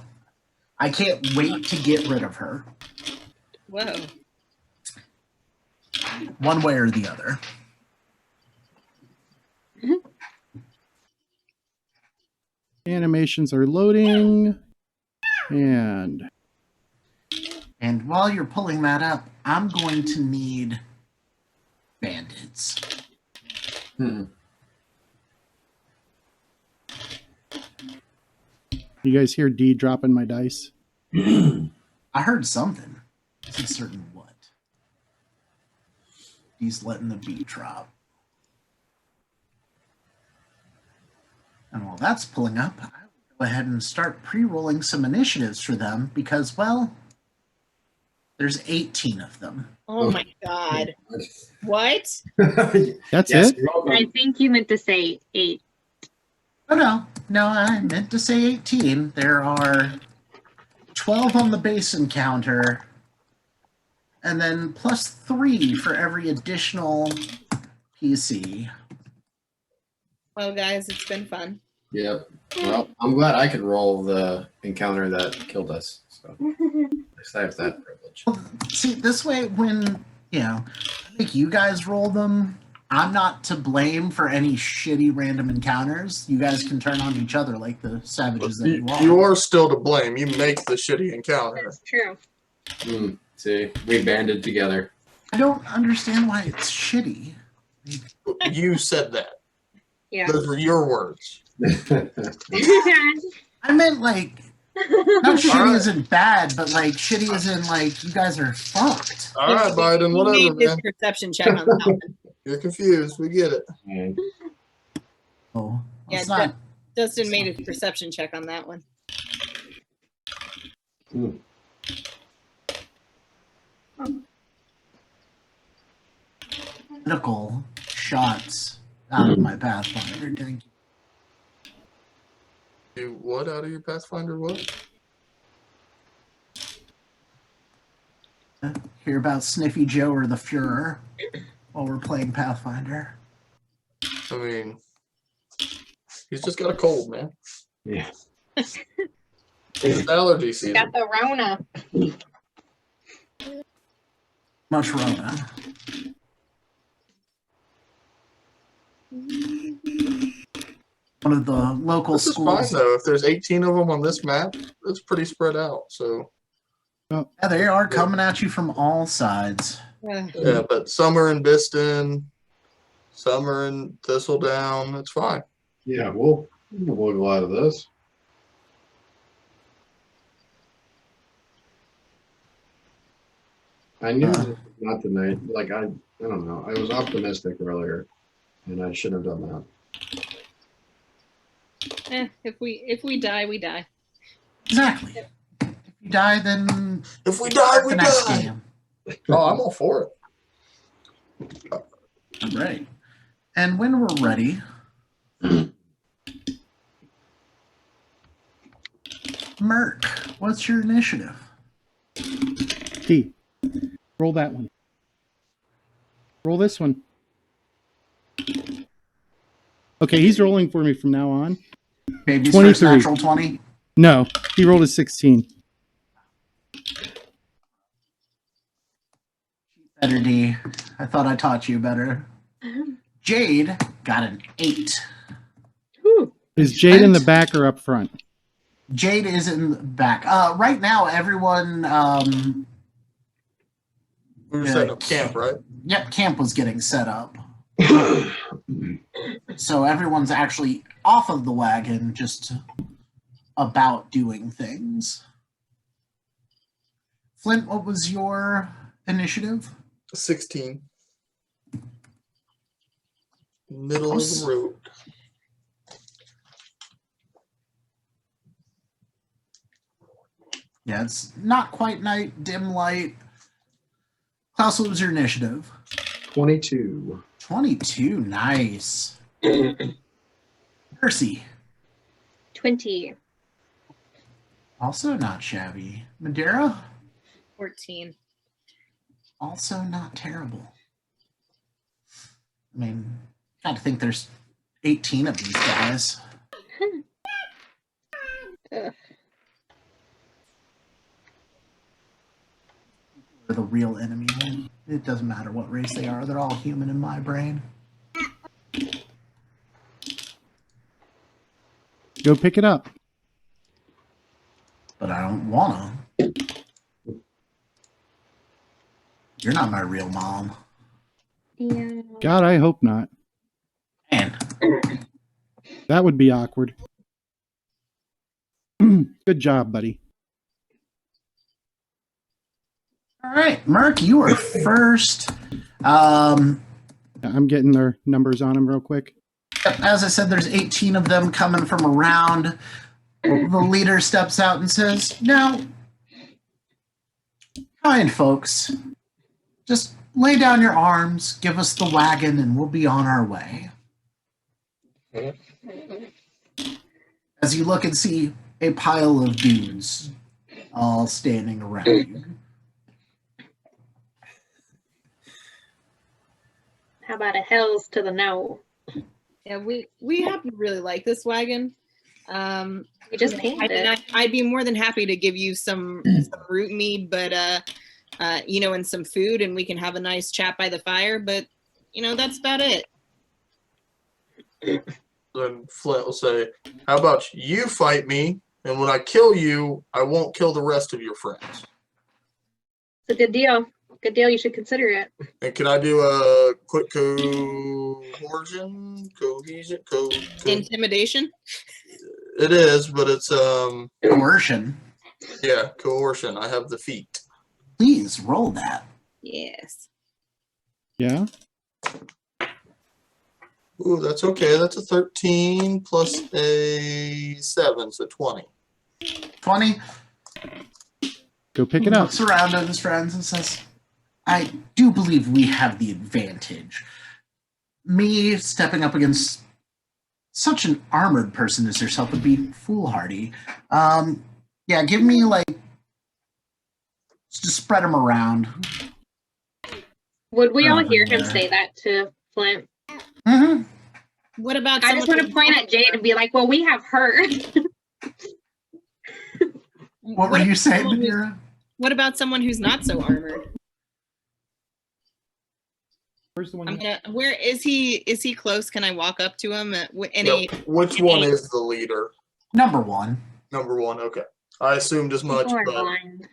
I can't wait to get rid of her. Whoa. One way or the other. Animations are loading. And And while you're pulling that up, I'm going to need bandits. you guys hear D dropping my dice? I heard something. Isn't certain what. He's letting the beat drop. And while that's pulling up, I will go go ahead and start pre-rolling some initiatives for them because, well, there's 18 of them. Oh my god. What? That's Yes, it? you're welcome. I think you meant to say 8. Oh, no, I meant to say 18. There are 12 on the base encounter, and then plus 3 for every additional PC. Well, guys, it's been fun. Yep. Well, I'm glad I could roll the encounter that killed us. So at least I have that privilege. See, this way, when, I make you guys roll them, I'm not to blame for any shitty random encounters. You guys can turn on each other like the savages that you are. You are still to blame. You make the shitty encounter. That's true. See, we banded together. I don't understand why it's shitty. You said that. Yeah. Those were your words. I meant, like, not shitty isn't bad, but, like, shitty isn't, like, you guys are fucked. All right, Biden, He whatever, made his man. perception check on that one. You're confused. We get it. Oh, Yeah, it's not. Dustin made his perception check on that one. Critical shots out of my Pathfinder. Didn't You what out of your Pathfinder? What? hear about Sniffy Joe or the Fuhrer while we're playing Pathfinder. I mean, he's just got a cold, man. Yeah. It's allergy season. Got the Rona. Much Rona. One of the local This is fine schools. though. If there's 18 of them on this map, it's pretty spread out. So Yeah, they are coming at you from all sides. yeah, but some are in Biston, some are in Thistledown. It's fine. Yeah, we'll go out of this. I knew this was not the night. Like I don't know. I was optimistic earlier, and I shouldn't have done that. If we die, we die. Exactly. If you die, then If we die, start we the next die. game. Oh, I'm all for it. All right. And when we're ready, Merc, what's your initiative? T. Roll that one. Roll this one. Okay, he's rolling for me from now on. Baby's 23. first natural 20. No, he rolled a 16. Better, D. I thought I taught you better. Jade got an 8. Is Jade in the back or up front? Jade is in the back. Right now, everyone. We were setting up camp, right? Yep, camp was getting set up. So everyone's actually off of the wagon, just about doing things. Flint, what was your initiative? 16. Middle of the road. Yeah, it's not quite night, dim light. Klaus, what was your initiative? 22. 22, nice. Percy, 20. also not shabby. Madeira, 14. also not terrible. I mean, got to think there's 18 of these guys. Ugh. They're the real enemy. It doesn't matter what race they are. They're all human in my brain. Go pick it up. But I don't want to. You're not my real mom. Yeah. God, I hope not. And That would be awkward. Good job, buddy. all right, Merc, you are first. I'm getting their numbers on them real quick. As I said, there's 18 of them coming from around. The leader steps out and says, "Now, kind folks, just lay down your arms, give us the wagon, and we'll be on our way." As you look and see a pile of dudes all standing around you. How about a hells to the no? Yeah, we happen to really like this wagon. We just painted it. I'd be more than happy to give you some root mead, but and some food, and we can have a nice chat by the fire. But that's about it. Then Flint will say, "How about you fight me, and when I kill you, I won't kill the rest of your friends." It's a good deal. Good deal. You should consider it. And can I do a quick cohesion? Intimidation. It is, but it's Coercion. yeah, coercion. I have the feat. Please roll that. Yes. Yeah. Ooh, that's okay. That's a 13 plus a 7, so 20. 20. Go pick it He up. looks around at his friends and says, "I do believe we have the advantage. Me stepping up against such an armored person as yourself would be foolhardy. Yeah, give me just spread them around." Would we all Over hear him there. say that to Flint? Mm-hmm. What about? I just want to point at Jade and be like, "Well, we have her." What were you saying, someone who's- Manira? What about someone who's not so armored? Where's the one? Where is he? Is he close? Can I walk up to him? Yep. Which one is the leader? Number 1. Number 1. Okay. I assumed as much, People are but blind.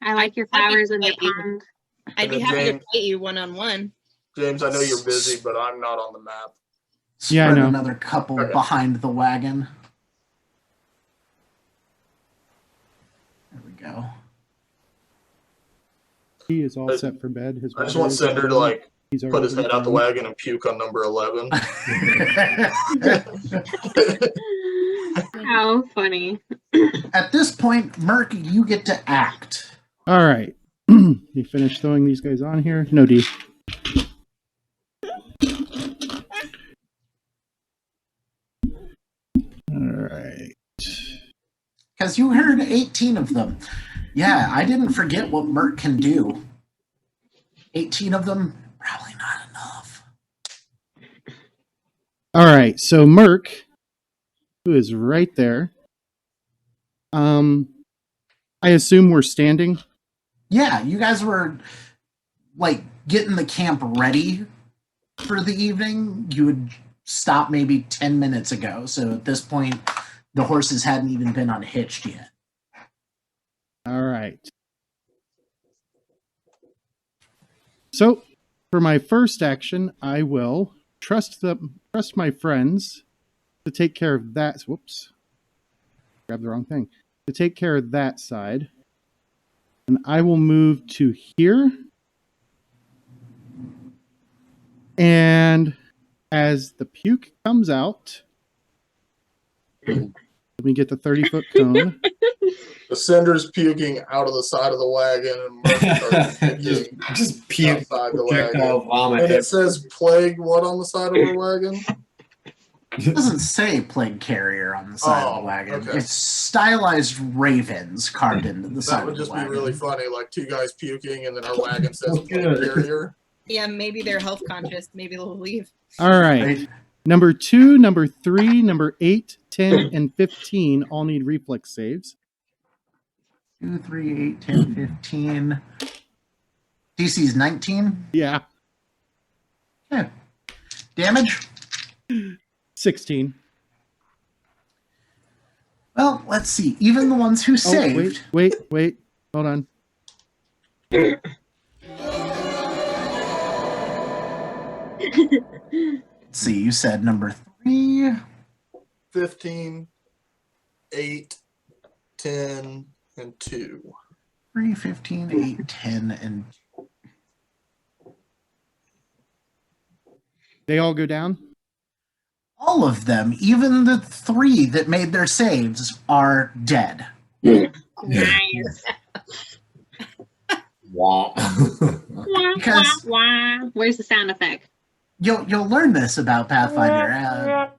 I like your flowers in your pond. I'd be And then happy to James- fight you one-on-one. James, I know you're busy, but I'm not on the map. Yeah, I Spread know. another couple Okay. behind the wagon. There we go. He is all set for bed. His I just water want is Cinder to ready. He's put his already head out the done. wagon and puke on number 11. How funny. At this point, Merc, you get to act. All right. You finished throwing these guys on here? No, D. All right. Because you heard 18 of them. Yeah, I didn't forget what Merc can do. 18 of them, probably not enough. All right. So Merc, who is right there. I assume we're standing. Yeah, you guys were getting the camp ready for the evening. You would stop maybe 10 minutes ago. So at this point, the horses hadn't even been unhitched yet. All right. So, for my first action, I will trust my friends to take care of that. Whoops. Grabbed the wrong thing. To take care of that side. And I will move to here. And as the puke comes out, let me get the 30-foot cone. The Cinder's puking out of the side of the wagon, and Merc starts just puke, outside the projectile wagon. vomit. And it says plague what on the side of her wagon? It doesn't say plague carrier on the side of the wagon. Okay. It's stylized ravens carved into the That side would of the just be wagon. really funny, like 2 guys puking, and then our wagon says Oh, plague good. carrier. Yeah, maybe they're health conscious. Maybe they'll leave. All right. Right? Number 2, number 3, number 8, 10, and 15 all need reflex saves. 2, 3, 8, 10, 15. DC's 19. Yeah. Yeah. Damage? 16. Well, let's see. Even the ones who Oh, saved. wait. Hold on. Let's see. You said number 3. 15, 8, 10, and 2. 3, 15, 8, 10, and They all go down? All of them, even the 3 that made their saves, are dead. Nice. Wah. Wah, Because- wah, wah. Where's the sound effect? You'll learn this about Pathfinder.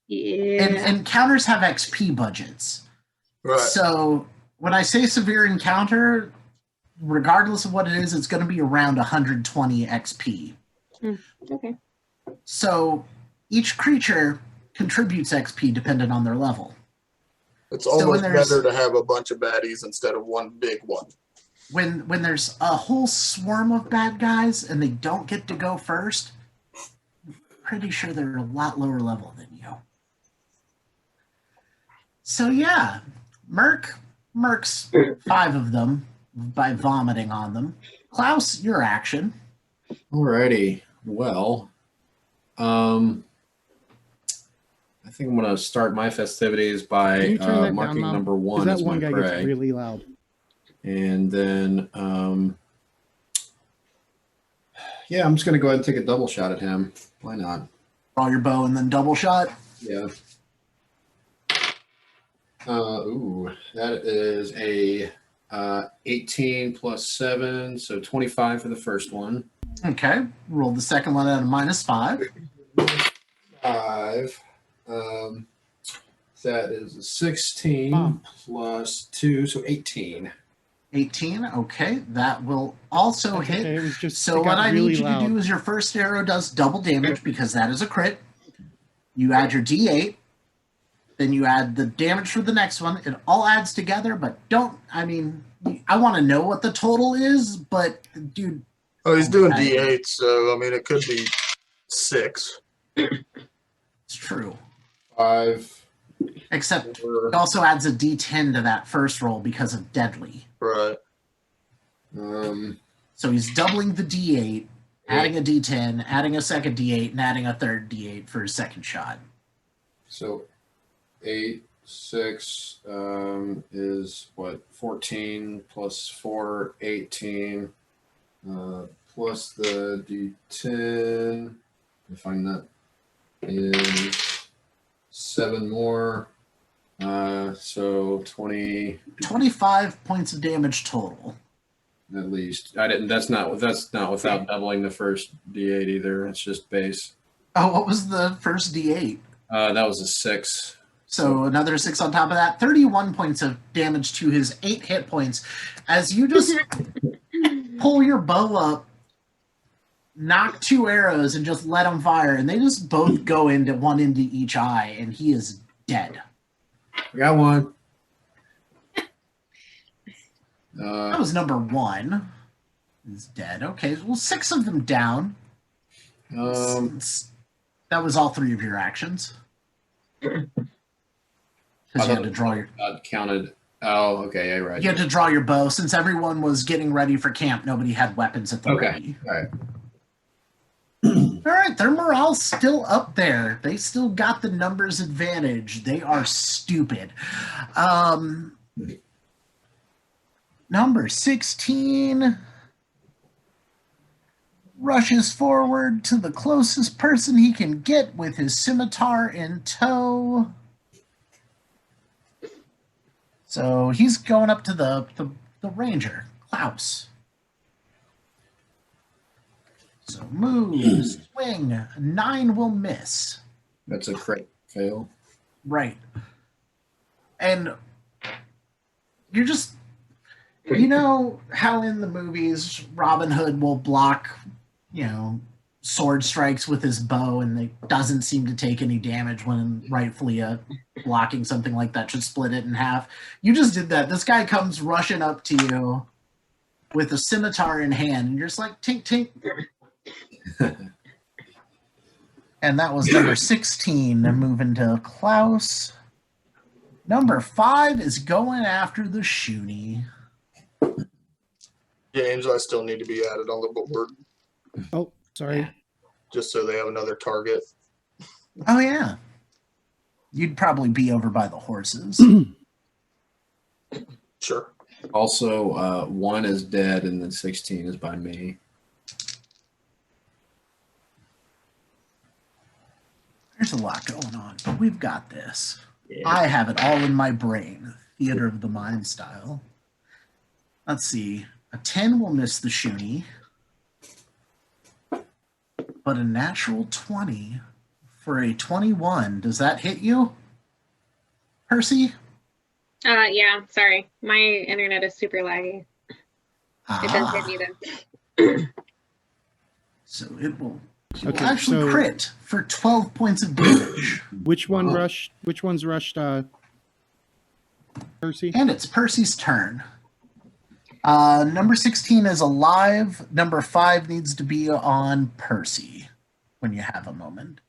Yeah. Encounters have XP budgets. Right. So when I say severe encounter, regardless of what it is, it's going to be around 120 XP. Okay. So each creature contributes XP dependent on their level. It's So almost when there's- better to have a bunch of baddies instead of one big one. When there's a whole swarm of bad guys and they don't get to go first, I'm pretty sure they're a lot lower level than you. So yeah, Merc's 5 of them by vomiting on them. Klaus, your action. Alrighty. Well, I think I'm going to start my festivities Can by you turn that down, marking Mom? number 1 Because as that one my guy prey. gets really loud. And then, yeah, I'm just going to go ahead and take a double shot at him. Why not? Draw your bow and then double shot. Yeah. That is a 18 plus 7, so 25 for the first one. Okay. Roll the second one at a -5. 5. That is a 16 Mom. plus 2, so 18. 18. Okay. That will also That's hit. okay, it was just So it what got I really need you loud. to do is your first arrow does double damage because that is a crit. You add your D8. Then you add the damage for the next one. It all adds together, but I want to know what the total is, but dude. Oh, he's doing Okay. D8, so I mean it could be 6. It's true. 5. Except 4. it also adds a D10 to that first roll because of deadly. Right. So he's doubling the D8, adding a D10, adding a second D8, and adding a third D8 for his second shot. So 8, 6 is what? 14 plus 4, 18. Plus the D10. I find that is 7 more. So 20 25 points of damage total. at least. That's not without doubling the first D8 either. It's just base. Oh, what was the first D8? That was a 6. So another 6 on top of that. 31 points of damage to his 8 hit points. As you just pull your bow up, knock 2 arrows, and just let them fire. And they just both go into each eye, and he is dead. I got one. That was number 1. He's dead. Okay, well, 6 of them down. That was all 3 of your actions. Because you had to draw your... Counted. Oh, okay. Yeah, right. You had to draw your bow. Since everyone was getting ready for camp, nobody had weapons at the ready. All right. All right, their morale's still up there. They still got the numbers advantage. They are stupid. Number 16 rushes forward to the closest person he can get with his scimitar in tow. So he's going up to the ranger, Klaus. So move, swing, 9 will miss. That's a crit fail. Right. And you're just, you know how in the movies Robin Hood will block, sword strikes with his bow and it doesn't seem to take any damage when rightfully blocking something like that should split it in half. You just did that. This guy comes rushing up to you with a scimitar in hand and you're just like, tink, tink. And that was number 16. Moving to Klaus. Number 5 is going after the Shoonie. James, I still need to be added on the board Oh, sorry. just so they have another target. Oh, yeah. You'd probably be over by the horses. Sure. Also, 1 is dead, and then 16 is by me. There's a lot going on, but we've got this. I have it all in my brain. Theater of the mind style. Let's see. A 10 will miss the shoonie, but a natural 20 for a 21. Does that hit you, Percy? Yeah, sorry. My internet is super laggy. It does hit me though. So it will Okay, actually so- crit for 12 points of damage. Which one's rushed Percy? And it's Percy's turn. Number 16 is alive. Number 5 needs to be on Percy when you have a moment.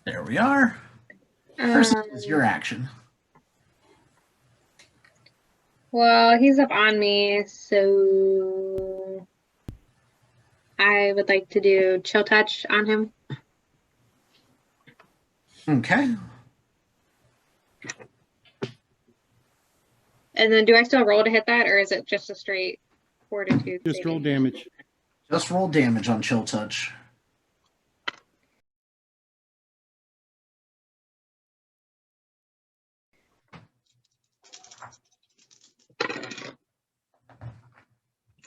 There we are. Percy, is your action. Well, he's up on me, so I would like to do chill touch on him. Okay. And then do I still roll to hit that, or is it just a straight fortitude? Just roll saving? damage. Just roll damage on Chill Touch.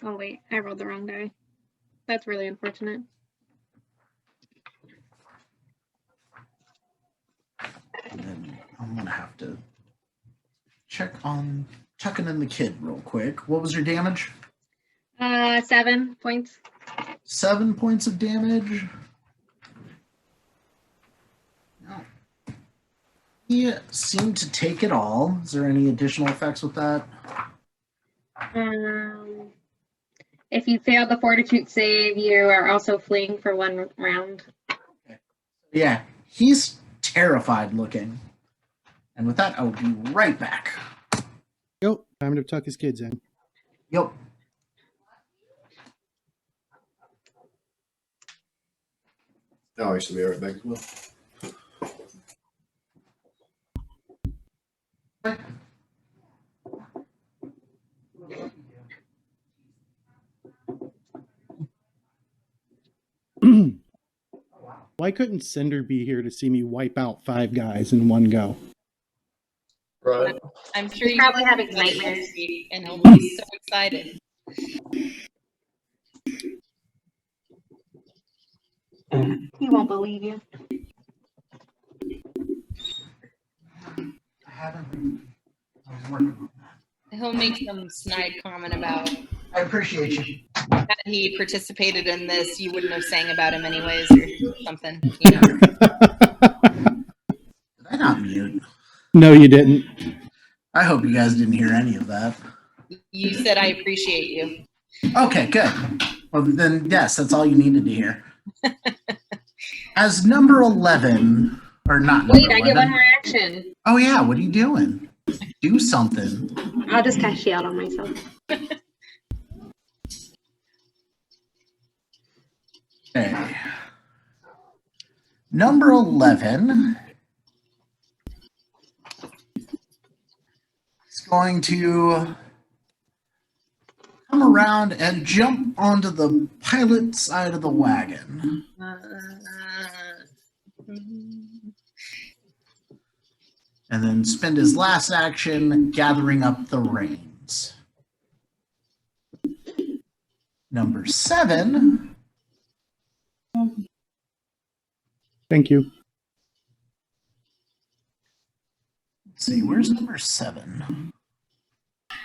Oh wait, I rolled the wrong die. That's really unfortunate. And then I'm going to have to check on Tucking in the Kid real quick. What was your damage? 7 points. 7 points of damage. No. He seemed to take it all. Is there any additional effects with that? If you fail the fortitude save, you are also fleeing for 1 round. Yeah, he's terrified looking. And with that, I will be right back. Yo, time to tuck his kids in. Yep. Oh, I should be right back as well. Why couldn't Cinder be here to see me wipe out 5 guys in one go? Right. I'm sure He's you probably have having nightmares. and he'll be so excited. He won't believe you. I haven't. I was working on that. He'll make some snide comment about I appreciate you. that he participated in this. You wouldn't have sang about him anyways, or something. You know? Did I not mute? No, you didn't. I hope you guys didn't hear any of that. You said I appreciate you. Okay, good. Well, then, yes, that's all you needed to hear. As number 11, or not number Wait, I 11. get 1 more action. Oh, yeah, what are you doing? Do something. I'll just cast shield on myself. Okay. Number 11 is going to come around and jump onto the pilot side of the wagon. And then spend his last action gathering up the reins. Number 7. Thank you. Let's see, where's number 7? Are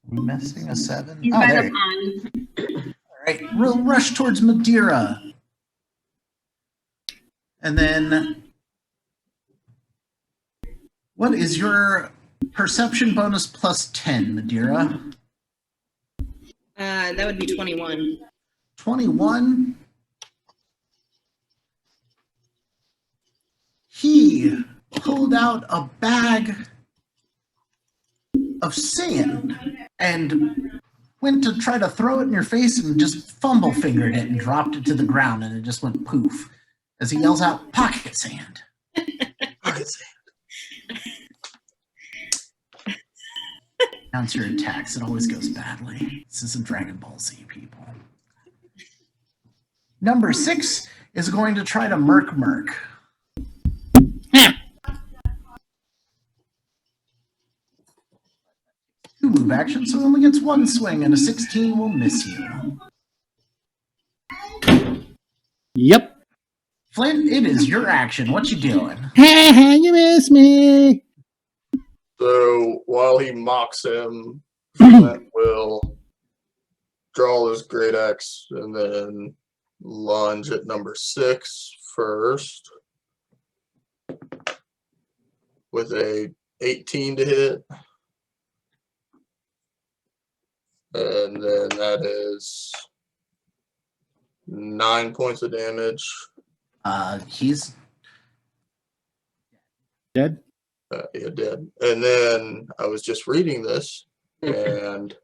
we missing a 7? He's Oh, by there. the pond. All right, we'll rush towards Madeira. And then, what is your perception bonus plus 10, Madeira? That would be 21. 21. He pulled out a bag of sand and went to try to throw it in your face and just fumble fingered it and dropped it to the ground, and it just went poof as he yells out, "Pocket sand." Pocket sand. Announce your attacks. It always goes badly. This isn't Dragon Ball Z, people. Number 6 is going to try to Merc. Two move action, so he only gets one swing, and a 16 will miss you. Yep. Flint, it is your action. What you doing? You miss me. So while he mocks him, Flint will draw his great axe and then lunge at number 6 first with a 18 to hit. And then that is 9 points of damage. He's Dead? Yeah, dead. And then I was just reading this, and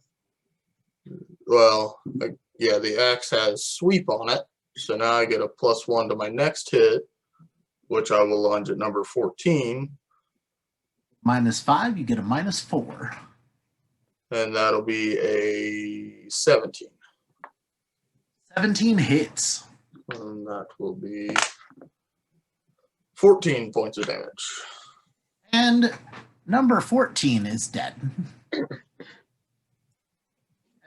well, yeah, the axe has sweep on it. So now I get a +1 to my next hit, which I will lunge at number 14. -5, you get a -4. And that'll be a 17. 17 hits. And that will be 14 points of damage. And number 14 is dead.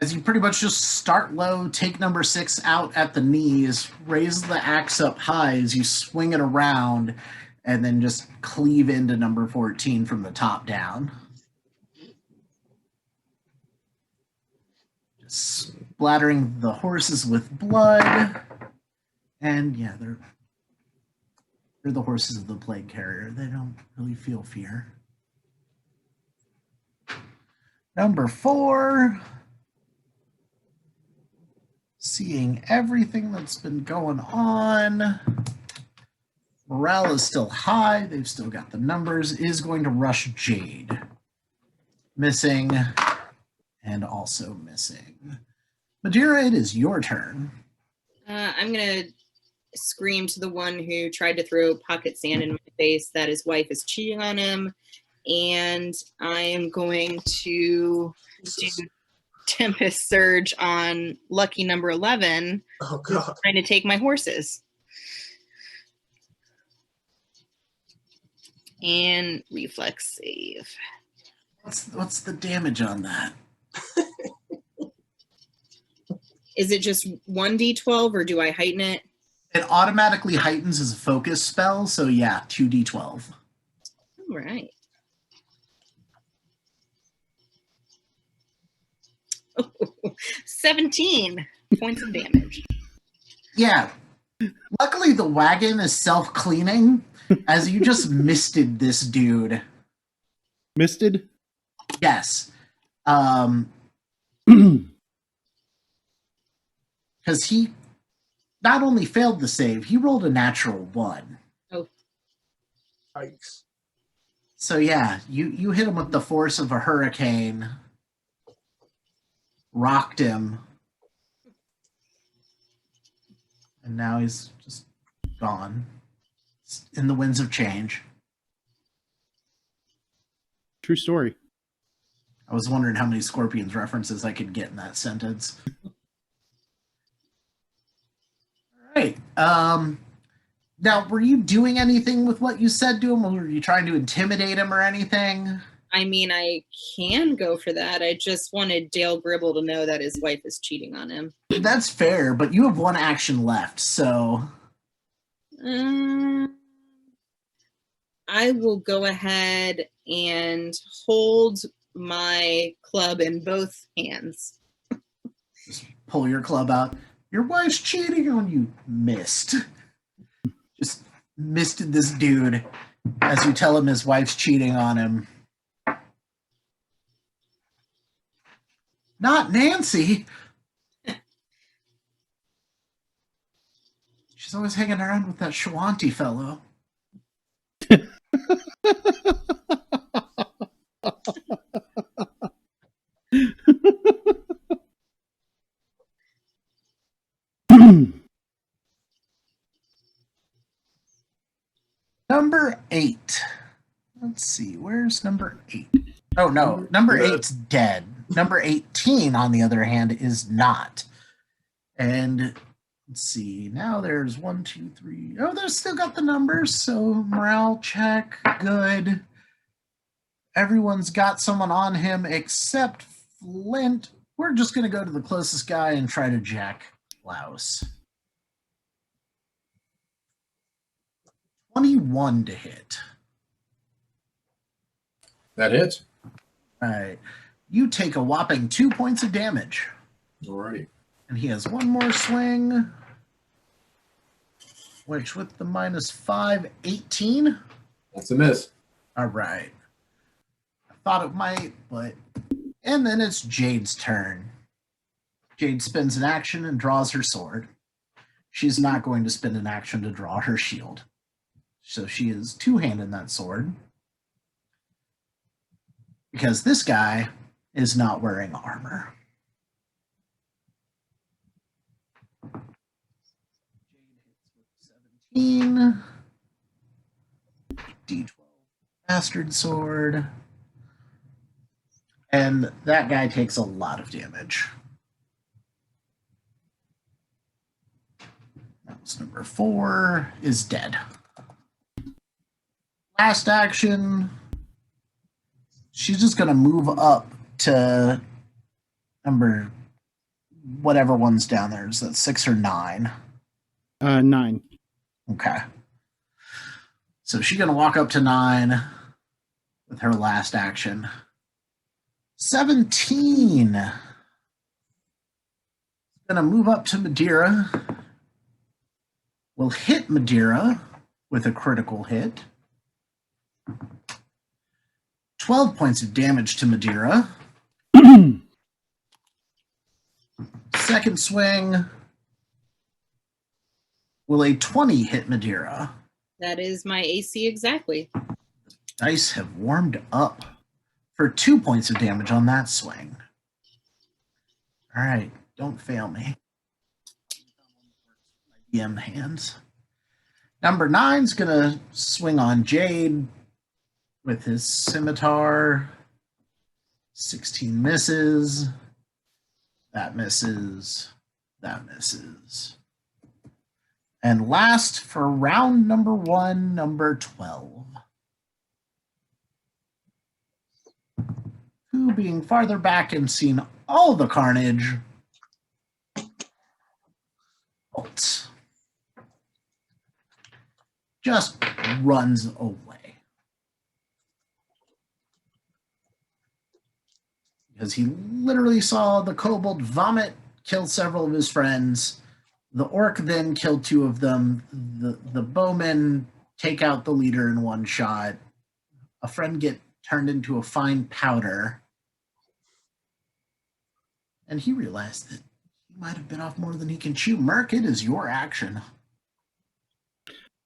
As you pretty much just start low, take number 6 out at the knees, raise the axe up high as you swing it around, and then just cleave into number 14 from the top down. Just splattering the horses with blood. And yeah, they're the horses of the plague carrier. They don't really feel fear. Number 4. Seeing everything that's been going on. Morale is still high. They've still got the numbers. Is going to rush Jade. Missing. And also missing. Madeira, it is your turn. I'm going to scream to the one who tried to throw pocket sand in my face that his wife is cheating on him. And I am going to do Tempest Surge on lucky number 11. Oh, God. Trying to take my horses. And reflex save. What's the damage on that? Is it just 1d12 or do I heighten it? It automatically heightens as a focus spell, so yeah, 2d12. All right. Oh, 17 points of damage. Yeah. Luckily, the wagon is self-cleaning, as you just misted this dude. Misted? Yes. Because he not only failed the save, he rolled a natural 1. Oh. Yikes. So yeah, you hit him with the force of a hurricane, rocked him, and now he's just gone. In the winds of change. True story. I was wondering how many Scorpions references I could get in that sentence. All right. Now, were you doing anything with what you said to him? Or were you trying to intimidate him or anything? I mean, I can go for that. I just wanted Dale Gribble to know that his wife is cheating on him. That's fair, but you have one action left, so... I will go ahead and hold my club in both hands. Just pull your club out. Your wife's cheating on you. Missed. Just misted this dude as you tell him his wife's cheating on him. Not Nancy. She's always hanging around with that Shawanti fellow. Number 8. Let's see, where's number 8? Oh, no. Number 8's dead. Number 18, on the other hand, is not. And let's see. Now there's 1, 2, 3. Oh, they've still got the numbers. So morale check. Good. Everyone's got someone on him except Flint. We're just going to go to the closest guy and try to jack Klaus. 21 to hit. That hits. All right. You take a whopping 2 points of damage. All right. And he has one more swing, which with the -5, 18. That's a miss. All right. I thought it might, but... And then it's Jade's turn. Jade spends an action and draws her sword. She's not going to spend an action to draw her shield. So she is two-handed that sword. Because this guy is not wearing armor. Jade hits with 17. D12 bastard sword. And that guy takes a lot of damage. Mouse number 4 is dead. Last action. She's just going to move up to number whatever one's down there. Is that 6 or 9? 9. Okay. So she's going to walk up to 9 with her last action. 17. Going to move up to Madeira. Will hit Madeira with a critical hit. 12 points of damage to Madeira. Second swing. Will a 20 hit Madeira? That is my AC exactly. Dice have warmed up for 2 points of damage on that swing. All right, don't fail me. DM hands. Number 9's gonna swing on Jade with his scimitar. 16 misses. That misses. That misses. And last for round number 1, number 12. Who, being farther back and seeing all the carnage, bolts. Just runs away. Because he literally saw the kobold vomit, kill several of his friends. The orc then killed 2 of them. The bowmen take out the leader in one shot. A friend get turned into a fine powder. And he realized that he might have been off more than he can chew. Merc, it is your action.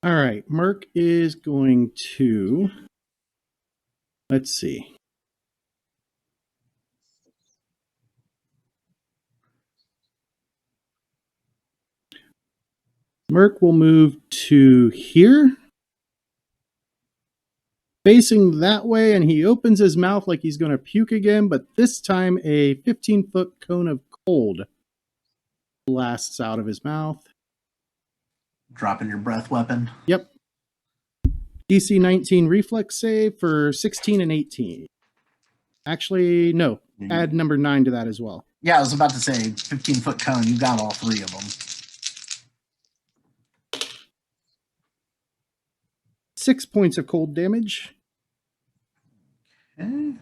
All right, Merc is going to, let's see. Merc will move to here, facing that way, and he opens his mouth like he's going to puke again, but this time a 15-foot cone of cold blasts out of his mouth. Dropping your breath weapon. Yep. DC 19 reflex save for 16 and 18. Actually, no. Add number 9 to that as well. Yeah, I was about to say 15-foot cone. You got all 3 of them. 6 points of cold damage. Okay.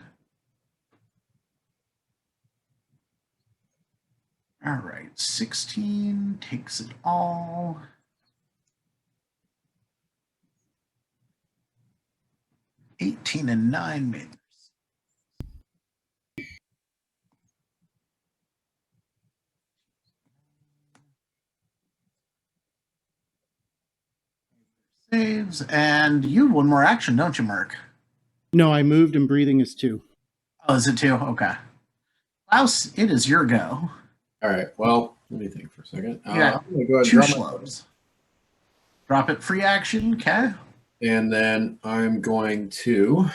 All right, 16 takes it all. $18 and 9 made. Saves, and you have one more action, don't you, Merc? No, I moved and breathing is 2. Oh, is it 2? Okay. Klaus, it is your go. All right. Well, let me think for a second. Yeah, I'm going to go ahead and 2 draw my slopes. Drop it, free action, okay? And then I'm going to,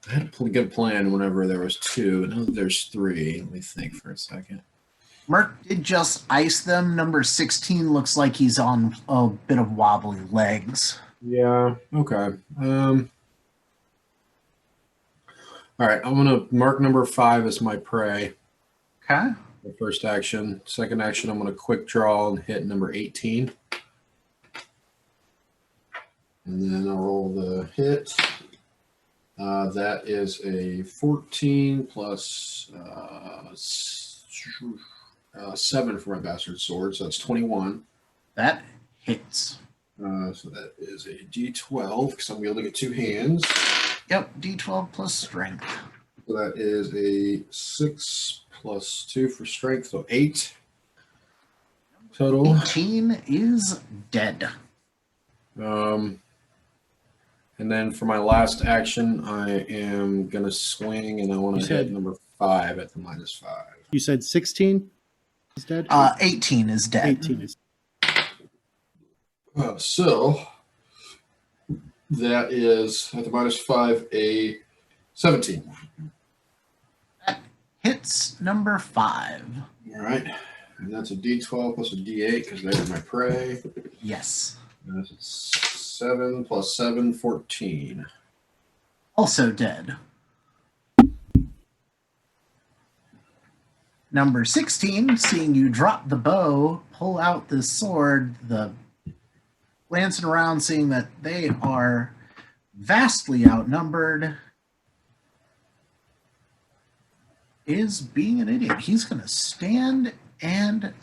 I had a good plan whenever there was 2. Now there's 3. Let me think for a second. Merc did just ice them. Number 16 looks like he's on a bit of wobbly legs. Yeah. Okay. All right. I'm gonna mark number 5 as my prey. Okay. The first action. Second action, I'm gonna quick draw and hit number 18. And then I'll roll the hit. That is a 14 plus 7 for my bastard sword, so that's 21. That hits. So that is a D12 because I'm wielding it 2 hands. Yep, D12 plus strength. So that is a 6 plus 2 for strength, so 8 total. 18 is dead. And then for my last action, I am gonna swing, and I want to hit number 5 at the -5. You said 16 is dead? 18 is dead. 18 is. So that is at the -5 a 17. That hits number 5. All right, and that's a D12 plus a D8 because there's my prey. Yes. And that's 7 plus 7, 14. Also dead. Number 16, seeing you drop the bow, pull out this sword, glancing around, seeing that they are vastly outnumbered, is being an idiot. He's going to stand and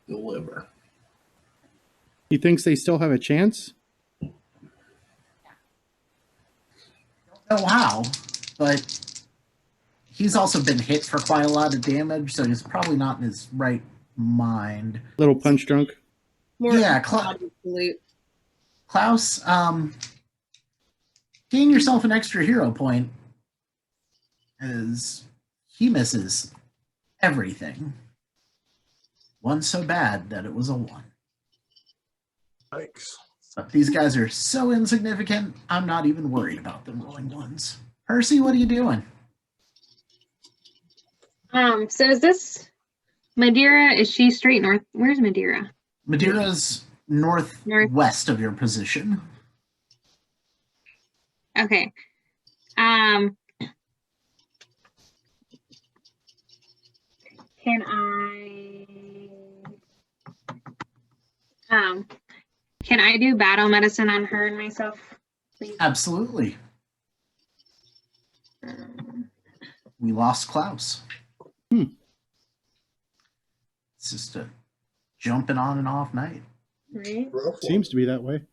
Deliver. He thinks they still have a chance? don't know how, but he's also been hit for quite a lot of damage, so he's probably not in his right mind. Little punch drunk. More Yeah, absolute. Klaus, gain yourself an extra hero point as he misses everything. One so bad that it was a 1. Thanks. But these guys are so insignificant, I'm not even worried about them rolling 1s. Percy, what are you doing? So is this Madeira? Is she straight north? Where's Madeira? Madeira's northwest of your position. Okay. Can I do battle medicine on her and myself, please? Absolutely. We lost Klaus. It's just a jumping on and off night. Right. Rough one. Seems to be that way.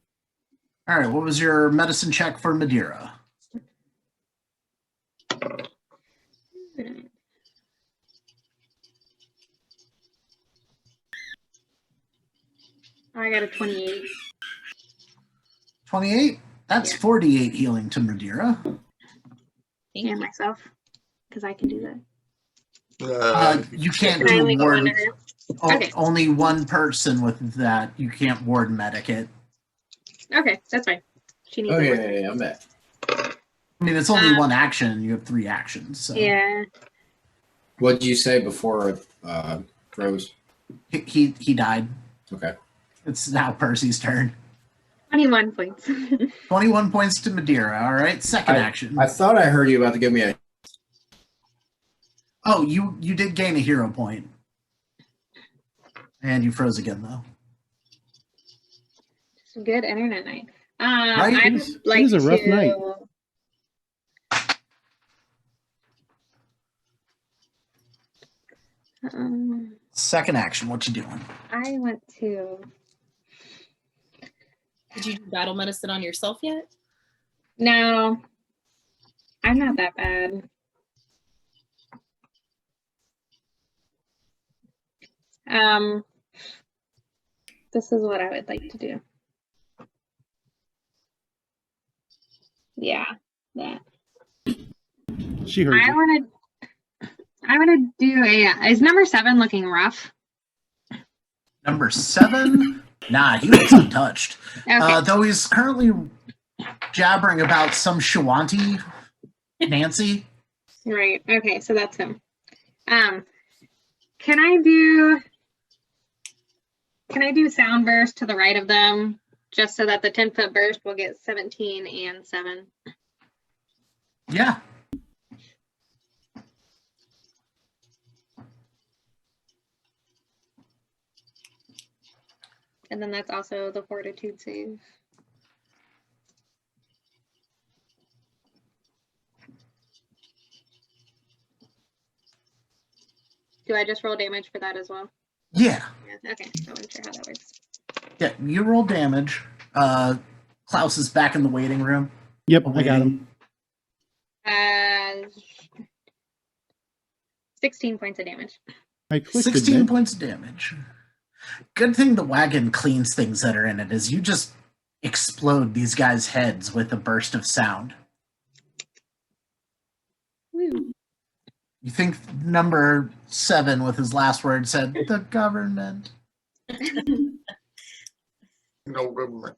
All right, what was your medicine check for Madeira? I got a 28. 28? That's Yeah. 48 healing to Madeira. Thank And you. myself, because I can do that. You can't Can I do only go ward. under her? Okay. Only one person with that. You can't ward medic it. Okay, that's fine. She needs Oh it. yeah, I'm back. I mean, it's only one action, and you have 3 actions. So Yeah. What did you say before Rose? he died. Okay. It's now Percy's turn. 21 points. 21 points to Madeira. All right, second action. I thought I heard you about to give me a. Oh, you did gain a hero point. And you froze again, though. Good internet night. Right? I'd It like is a rough to... night. Second action, what you doing? I want to... Did you do battle medicine on yourself yet? No, I'm not that bad. This is what I would like to do. Yeah, that. She heard I you. want to do a. Is number 7 looking rough? Number 7? Nah, he looks untouched. Okay. Though he's currently jabbering about some Shawanti, Nancy. Right. Okay, so that's him. Can I do sound burst to the right of them, just so that the 10-foot burst will get 17 and 7? Yeah. And then that's also the fortitude save. Do I just roll damage for that as well? Yeah. Yeah. Okay, I wasn't sure how that works. Yeah, you roll damage. Klaus is back in the waiting room. Yep, I got him. 16 points of damage. I clicked 16 it. points of damage. Good thing the wagon cleans things that are in it, is you just explode these guys' heads with a burst of sound. Woo. You think number 7 with his last word said, the government. No government.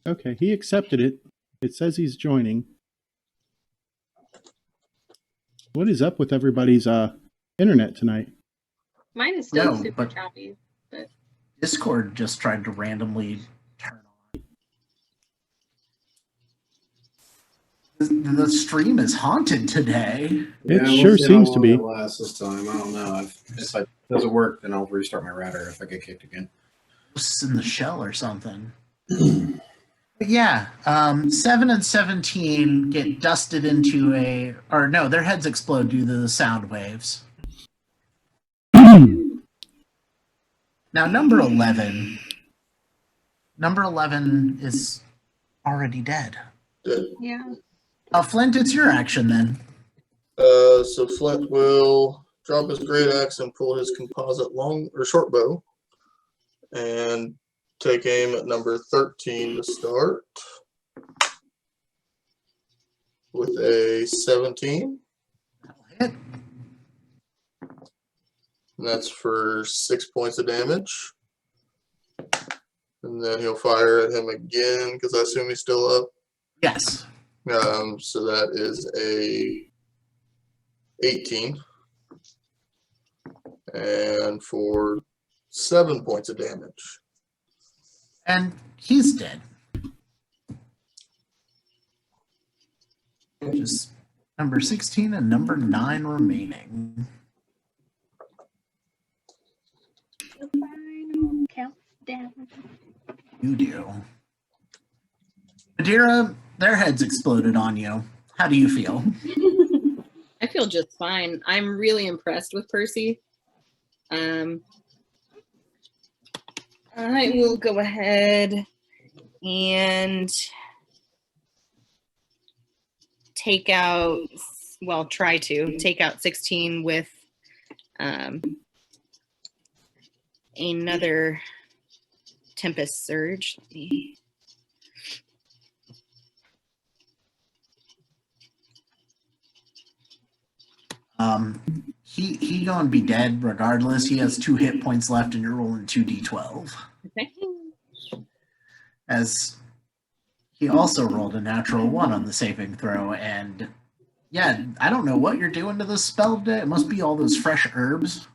Okay, he accepted it. It says he's joining. What is up with everybody's internet tonight? Mine is still No, super but- choppy. Discord just tried to randomly turn on. The stream is haunted today. It we'll sure see how seems to long be. it lasts this time. I don't know. If it doesn't work, then I'll restart my router if I get kicked again. It's in the shell or something. But yeah, 7 and 17 get dusted into their heads explode due to the sound waves. Now, number 11 is already dead. Dead. Yeah. Flint, it's your action then. So Flint will drop his great axe and pull his composite short bow, and take aim at number 13 to start with a 17. That'll hit. And that's for 6 points of damage. And then he'll fire at him again because I assume he's still up. Yes. So that is a 18. And for 7 points of damage. And he's dead. Just number 16 and number 9 remaining. The final countdown. You do. Adira, their heads exploded on you. How do you feel? I feel just fine. I'm really impressed with Percy. I will go ahead and try to take out 16 with another Tempest Surge. Let me- He gonna be dead regardless. He has 2 hit points left, and you're rolling 2d12. Okay. As he also rolled a natural 1 on the saving throw, and yeah, I don't know what you're doing to this spell today. It must be all those fresh herbs,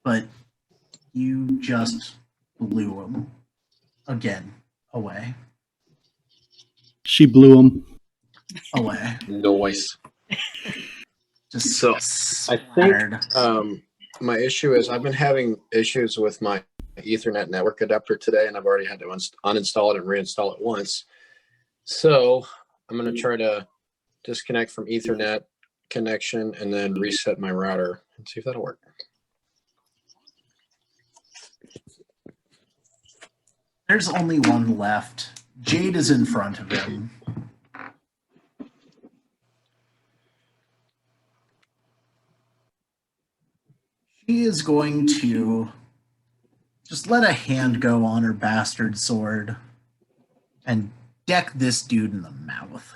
but you just blew him again away. She blew him. Away. Noise. Just So, I think splattered. my issue is I've been having issues with my Ethernet network adapter today, and I've already had to uninstall it and reinstall it once. So I'm going to try to disconnect from Ethernet connection and then reset my router and see if that'll work. There's only one left. Jade is in front of him. She is going to just let a hand go on her bastard sword and deck this dude in the mouth.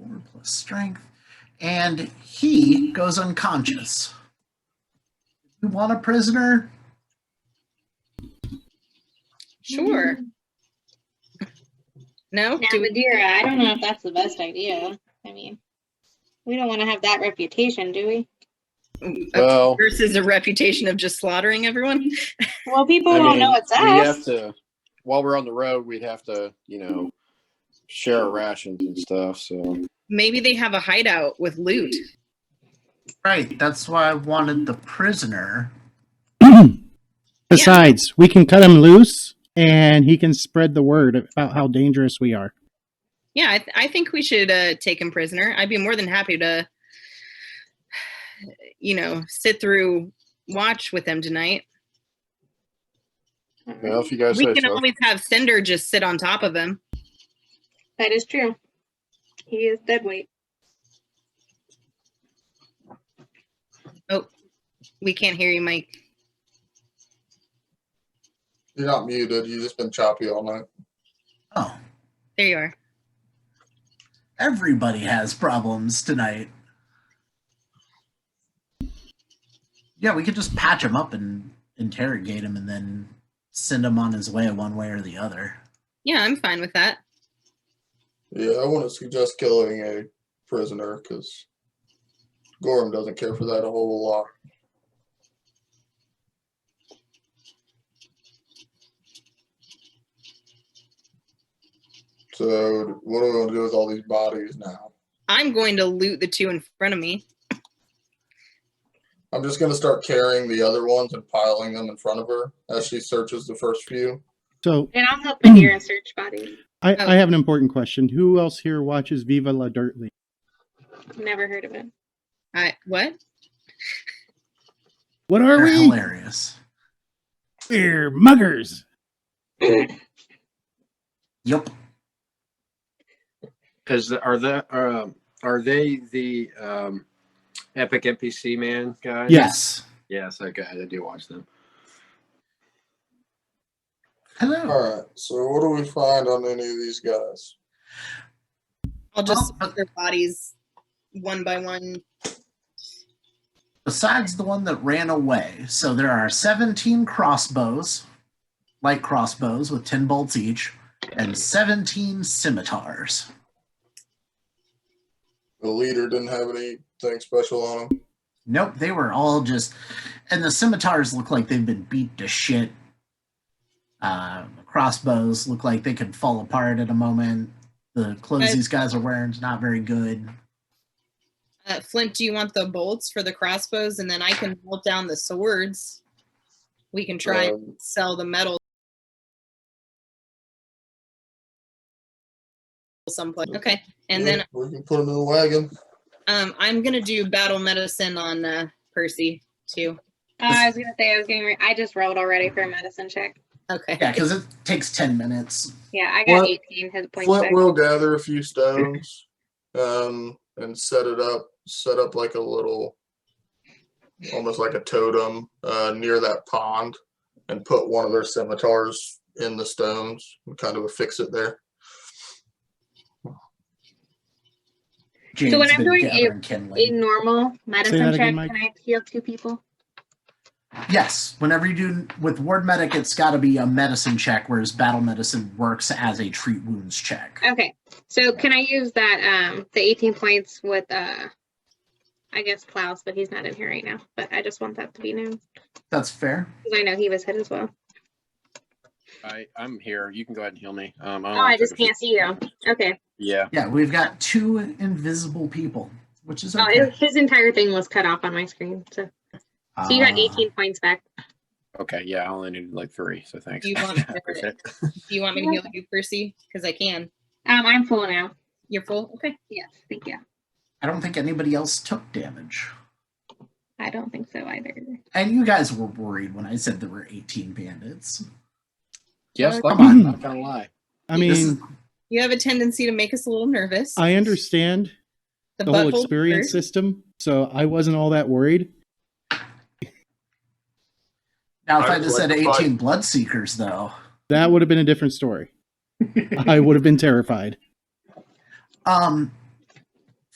4 plus strength. And he goes unconscious. You want a prisoner? Sure. No? Now, Do we, Madeira, I don't know if that's the best idea. I mean, we don't want to have that reputation, do we? Well, versus a reputation of just slaughtering everyone? Well, people I won't mean, know it's we have us. to, while we're on the road, we'd have to, share our rations and stuff. So Maybe they have a hideout with loot. Right, that's why I wanted the prisoner. Besides, we can cut him loose, and he can spread the word about how dangerous we are. Yeah, I think we should take him prisoner. I'd be more than happy to, sit through watch with him tonight. well, if you guys We say can so. always have Cinder just sit on top of him. That is true. He is dead weight. Oh, we can't hear you, Mike. You're not muted. You've just been choppy all night. Oh, There you are. everybody has problems tonight. Yeah, we could just patch him up and interrogate him and then send him on his way one way or the other. Yeah, I'm fine with that. Yeah, I wouldn't suggest killing a prisoner because Gorham doesn't care for that a whole lot. So, what are we going to do with all these bodies now? I'm going to loot the two in front of me. I'm just going to start carrying the other ones and piling them in front of her as she searches the first few. So And I'll help Madeira search bodies. I have an important question. Who else here watches Viva La Dirt League? Never heard of it. What? What are They're we? hilarious. We're muggers. Yep. Are they the Epic NPC man guys? Yes. Yes, okay, I do watch them. Hello. All right, so what do we find on any of these guys? I'll just Well, put their bodies one by one. Besides the one that ran away, so there are 17 crossbows, light crossbows with 10 bolts each, and 17 scimitars. The leader didn't have anything special on him. Nope, they were all just, and the scimitars look like they've been beat to shit. The crossbows look like they could fall apart at a moment. The clothes these guys are wearing is not very good. Flint, do you want the bolts for the crossbows? And then I can melt down the swords. We can try and sell the metal someplace. Okay. And Yeah, then we can put them in the wagon. I'm going to do battle medicine on Percy, too. I was gonna say I just rolled already for a medicine check. Okay. Yeah, because it takes 10 minutes. Yeah, I got What? 18 hit points Flint back. will gather a few stones and set up like a little, almost like a totem near that pond and put one of their scimitars in the stones and kind of affix it there. Jane's So when I'm been doing gathering a kindling. normal medicine that check, again, Mike. can I heal 2 people? Yes, whenever you do with ward medic, it's got to be a medicine check, whereas battle medicine works as a treat wounds check. Okay. So can I use that the 18 points with I guess Klaus, but he's not in here right now. But I just want that to be known. That's fair. Because I know he was hit as well. I'm here. You can go ahead and heal me. I just can't see you. Okay. Yeah. Yeah, we've got 2 invisible people, which is Oh, okay. his entire thing was cut off on my screen. So you got 18 points back. Okay. Yeah, I only needed like 3, so thanks. Do you want Appreciate it. Do you want me to heal you, Percy? Because I can. I'm full now. You're full? Okay. Yes, thank you. I don't think anybody else took damage. I don't think so either. And you guys were worried when I said there were 18 bandits. Yes, Come I'm on. not gonna lie. I This is- mean, You have a tendency to make us a little nervous. I understand the whole butthole experience first. system, so I wasn't all that worried. Now, if I I just would said like to 18 bloodseekers, though, That would have been a different story. I would have been terrified.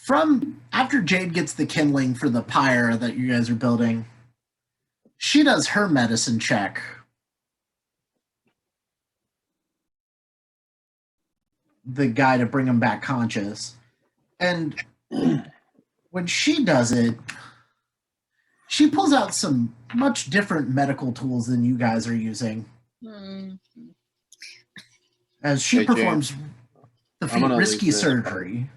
From after Jade gets the kindling for the pyre that you guys are building, she does her medicine check. The guy to bring him back conscious. And when she does it, she pulls out some much different medical tools than you guys are using. As she Hey, performs the I'm gonna risky leave this surgery.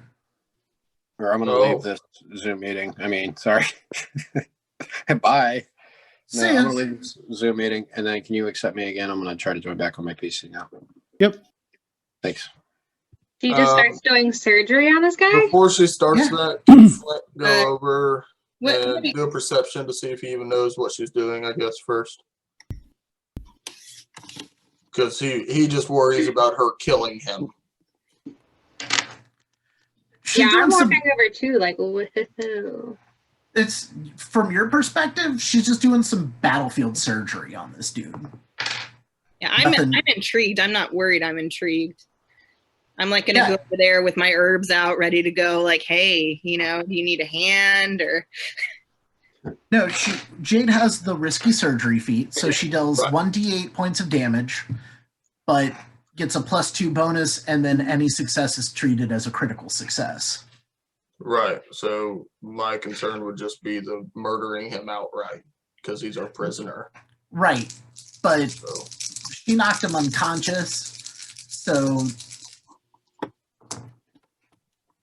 Or I'm going to leave this Zoom meeting. I mean, sorry. Bye. No, See I'm ya. going to leave this Zoom meeting, and then can you accept me again? I'm going to try to join back on my PC now. Yep. Thanks. She just starts doing surgery on this guy? Before she starts Yeah. that, can Flint go over What and do you- do a perception to see if he even knows what she's doing, I guess, first. Because he just worries about her killing him. She's Yeah, I'm doing some. walking over too, like, woohoo. It's from your perspective, she's just doing some battlefield surgery on this dude. Yeah, I'm Nothing. intrigued. I'm not worried. I'm intrigued. I'm like gonna Yeah. go over there with my herbs out, ready to go. Like, hey, do you need a hand or? No, Jade has the risky surgery feat, so she deals Right. 1d8 points of damage, but gets a +2 bonus, and then any success is treated as a critical success. Right. So my concern would just be the murdering him outright because he's our prisoner. Right, but So she knocked him unconscious, so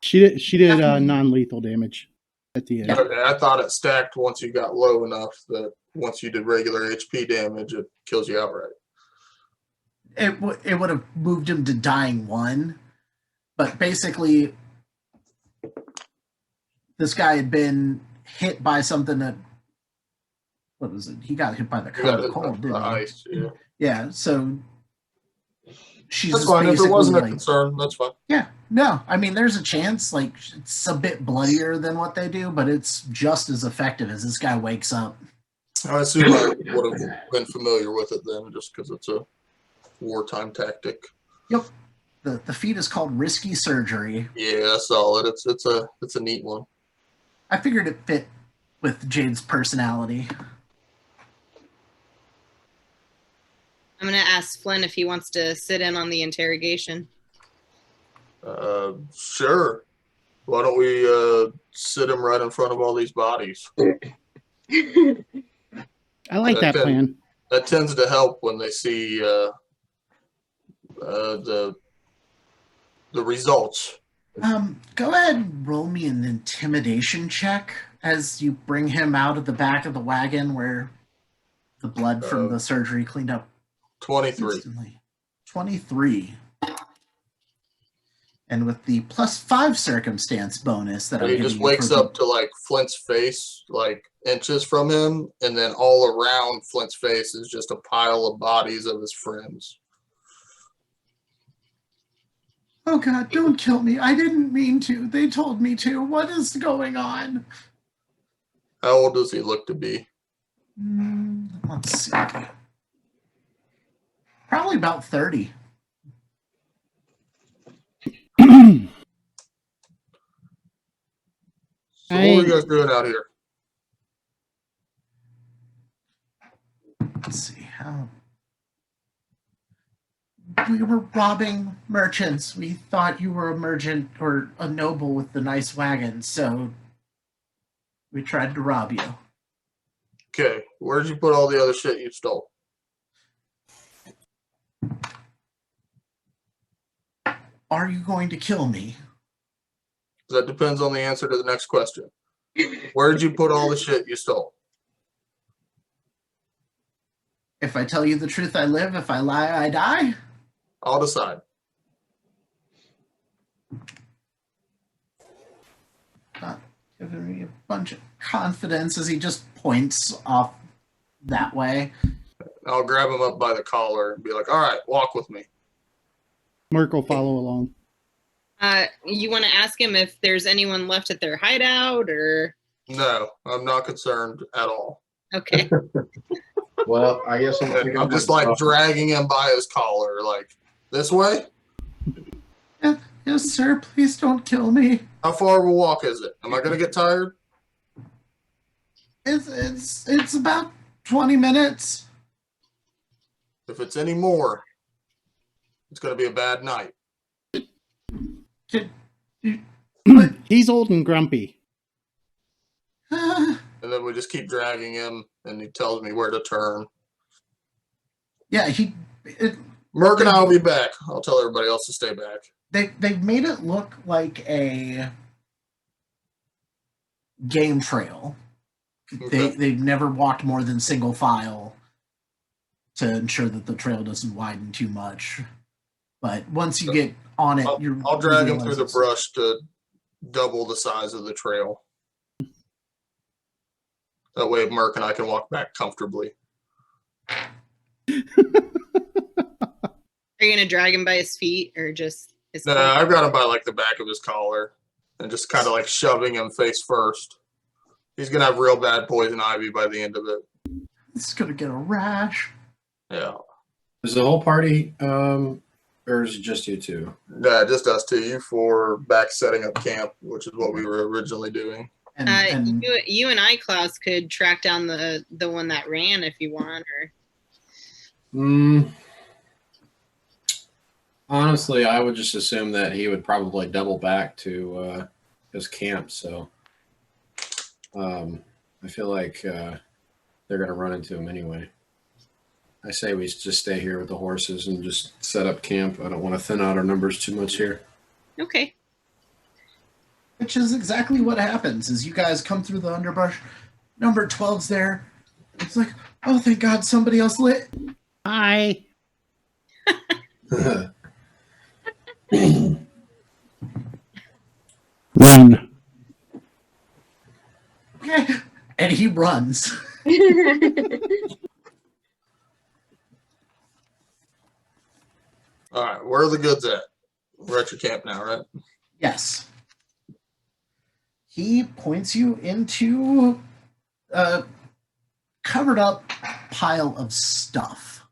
She did Definitely. non-lethal damage at the end. okay, I thought it stacked once you got low enough that once you did regular HP damage, it kills you outright. it would have moved him to dying 1, but basically this guy had been hit by something that, what was it? He got hit by the You got cold, the didn't he? ice. Yeah. Yeah, so she's That's just fine. If basically it wasn't a like, concern, that's fine. yeah, no, I mean, there's a chance, like, it's a bit bloodier than what they do, but it's just as effective as this guy wakes up. I assume I would have been familiar with it then, just because it's a wartime tactic. Yep. The feat is called risky surgery. Yeah, solid. It's a neat one. I figured it fit with Jade's personality. I'm gonna ask Flynn if he wants to sit in on the interrogation. Sure. Why don't we sit him right in front of all these bodies? I like that Okay. plan. That tends to help when they see the results. Go ahead and roll me an intimidation check as you bring him out of the back of the wagon where the blood from the surgery cleaned up 23. instantly. 23. And with the +5 circumstance bonus that I'm He giving just you wakes for up to like Flint's face, like inches from him, and then all around Flint's face is just a pile of bodies of his friends. Oh God, don't kill me. I didn't mean to. They told me to. What is going on? How old does he look to be? Let's see. Probably about 30. So what are you guys doing out here? Let's see how. We were robbing merchants. We thought you were a merchant or a noble with the nice wagon, so we tried to rob you. Okay, where'd you put all the other shit you stole? Are you going to kill me? That depends on the answer to the next question. Where'd you put all the shit you stole? If I tell you the truth, I live. If I lie, I die. I'll decide. Not giving me a bunch of confidence as he just points off that way. I'll grab him up by the collar and be like, all right, walk with me. Merc will follow along. You want to ask him if there's anyone left at their hideout or? No, I'm not concerned at all. Okay. Well, I guess I'm just like dragging him by his collar, like, this way? Yes, sir. Please don't kill me. How far of a walk is it? Am I going to get tired? It's about 20 minutes. If it's any more, it's going to be a bad night. Can, He's old and grumpy. And then we just keep dragging him, and he tells me where to turn. yeah, Merc and I will be back. I'll tell everybody else to stay back. they've made it look like a game trail. Okay. They've never walked more than single file to ensure that the trail doesn't widen too much. But once you get on it, I'll drag him you through the realize brush to double the size of the trail. That way Merc and I can walk back comfortably. Are you gonna drag him by his feet or just his No, collar? I've got him by like the back of his collar and just kind of like shoving him face first. He's going to have real bad poison ivy by the end of it. it's gonna get a rash. Yeah. Is the whole party, or is it just you two? Yeah, just us two. You four back setting up camp, which is what we were originally doing. And You and I, Klaus, could track down the one that ran if you want, or Honestly, I would just assume that he would probably double back to his camp. So I feel like they're going to run into him anyway. I say we just stay here with the horses and just set up camp. I don't want to thin out our numbers too much here. okay. which is exactly what happens is you guys come through the underbrush. Number 12's there. It's like, oh, thank God somebody else lit. Hi. Run. Okay. And he runs. All right, where are the goods at? We're at your camp now, right? Yes. He points you into a covered up pile of stuff.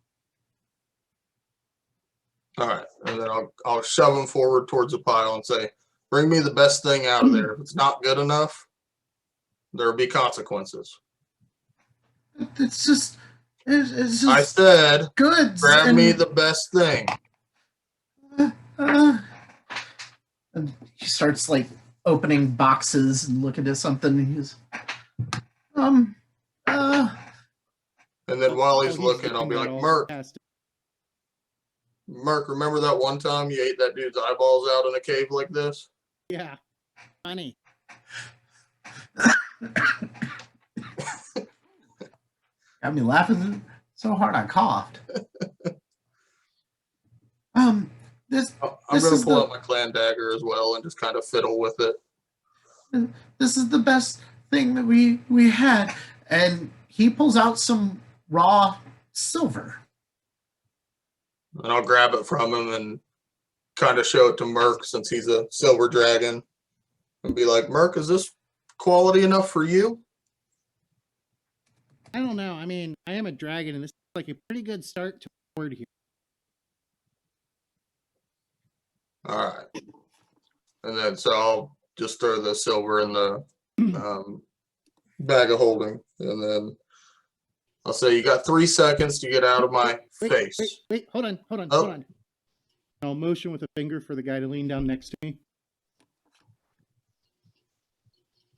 All right, and then I'll shove him forward towards the pile and say, "Bring me the best thing out of there. If it's not good enough, there'll be consequences." It's just I said, goods. "Grab and, me the best thing." and he starts like opening boxes and looking at something. He's And then while he's looking, I'll be like, "Merc, Merc, remember that one time you ate that dude's eyeballs out in a cave like this?" Yeah. Funny. got me laughing so hard I coughed. This I'm This going is to pull the- out my clan dagger as well and just kind of fiddle with it. this is the best thing that we had. And he pulls out some raw silver. And I'll grab it from him and kind of show it to Merc since he's a silver dragon and be like, "Merc, is this quality enough for you?" I don't know. I mean, I am a dragon, and this is like a pretty good start to a word here. All right. And then so I'll just throw the silver in the bag of holding. And then I'll say, "You got 3 seconds to get out of my face." Wait, hold on. Oh. Hold on. I'll motion with a finger for the guy to lean down next to me.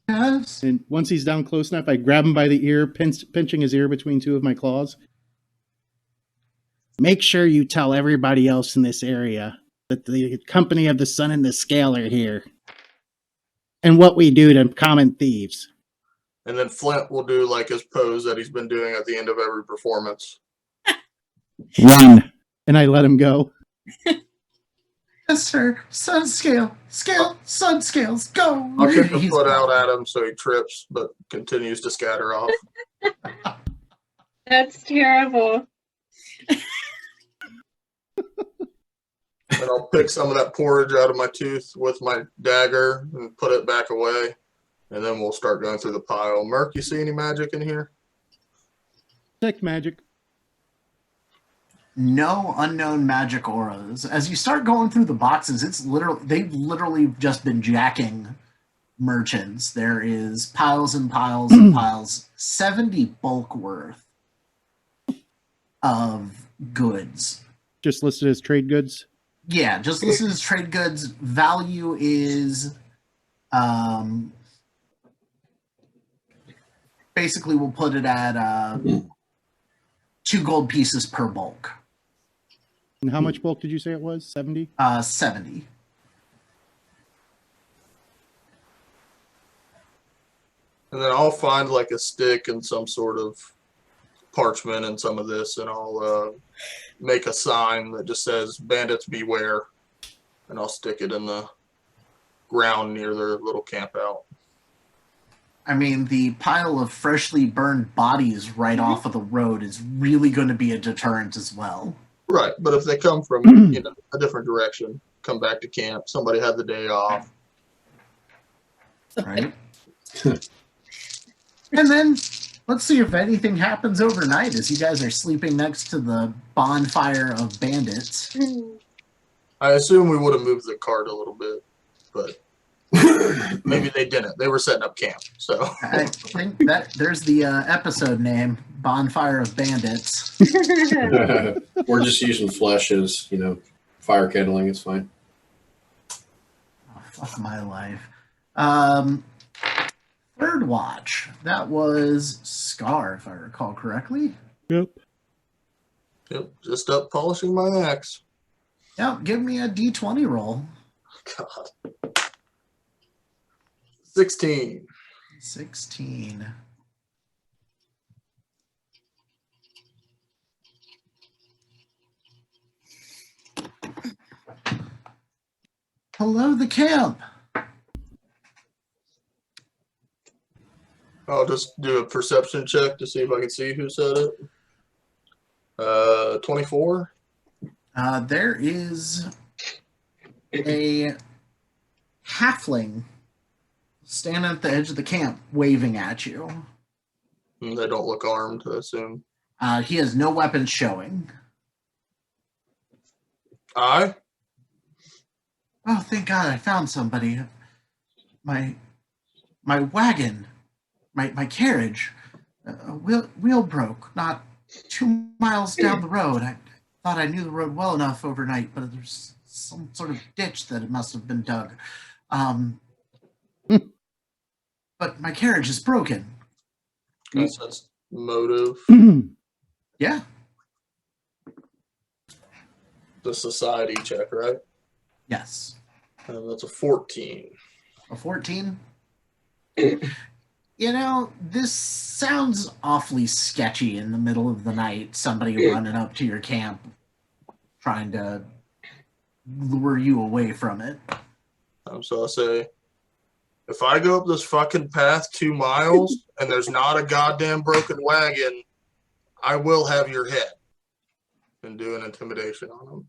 Yes. And once he's down close enough, I grab him by the ear, pinching his ear between two of my claws. Make sure you tell everybody else in this area that the company of the Sun and the Scale are here. And what we do to common thieves. And then Flint will do like his pose that he's been doing at the end of every performance. Run. And I let him go. Yes, sir. Sun scale. Sun scales. Go. I'll kick a He's foot out gone. at him so he trips, but continues to scatter off. That's terrible. And I'll pick some of that porridge out of my tooth with my dagger and put it back away. And then we'll start going through the pile. Merc, you see any magic in here? Check magic. No unknown magic auras. As you start going through the boxes, they've literally just been jacking merchants. There is piles and piles and piles, 70 bulk worth of goods. Just listed as trade goods. Yeah, just listed as trade goods. Value is basically we'll put it at 2 gold pieces per bulk. And how much bulk did you say it was? 70? 70. And then I'll find like a stick and some sort of parchment and some of this, and I'll make a sign that just says "Bandits beware," and I'll stick it in the ground near their little camp out. I mean, the pile of freshly burned bodies right off of the road is really going to be a deterrent as well. Right, but if they come from a different direction, come back to camp, somebody had the day off. Right? And then let's see if anything happens overnight as you guys are sleeping next to the bonfire of bandits. I assume we would have moved the cart a little bit, but maybe they didn't. They were setting up camp, so I think that there's the episode name, Bonfire of Bandits. We're just using flesh as, fire kindling. It's fine. Oh, fuck my life. Third watch. That was Scar, if I recall correctly. Yep. yep, just up polishing my axe. Yep, give me a D20 roll. God. 16. 16. Hello, the camp. I'll just do a perception check to see if I can see who said it. 24. There is a halfling standing at the edge of the camp waving at you. They don't look armed, I assume. He has no weapons showing. I? Oh, thank God I found somebody. My wagon, my carriage, wheel broke not 2 miles down the road. I thought I knew the road well enough overnight, but there's some sort of ditch that it must have been dug. But my carriage is broken. That's motive. Yeah. The society check, right? Yes. That's a 14. A 14? This sounds awfully sketchy in the middle of the night. Somebody running up to your camp trying to lure you away from it. So I say, if I go up this fucking path 2 miles and there's not a goddamn broken wagon, I will have your head and do an intimidation on them.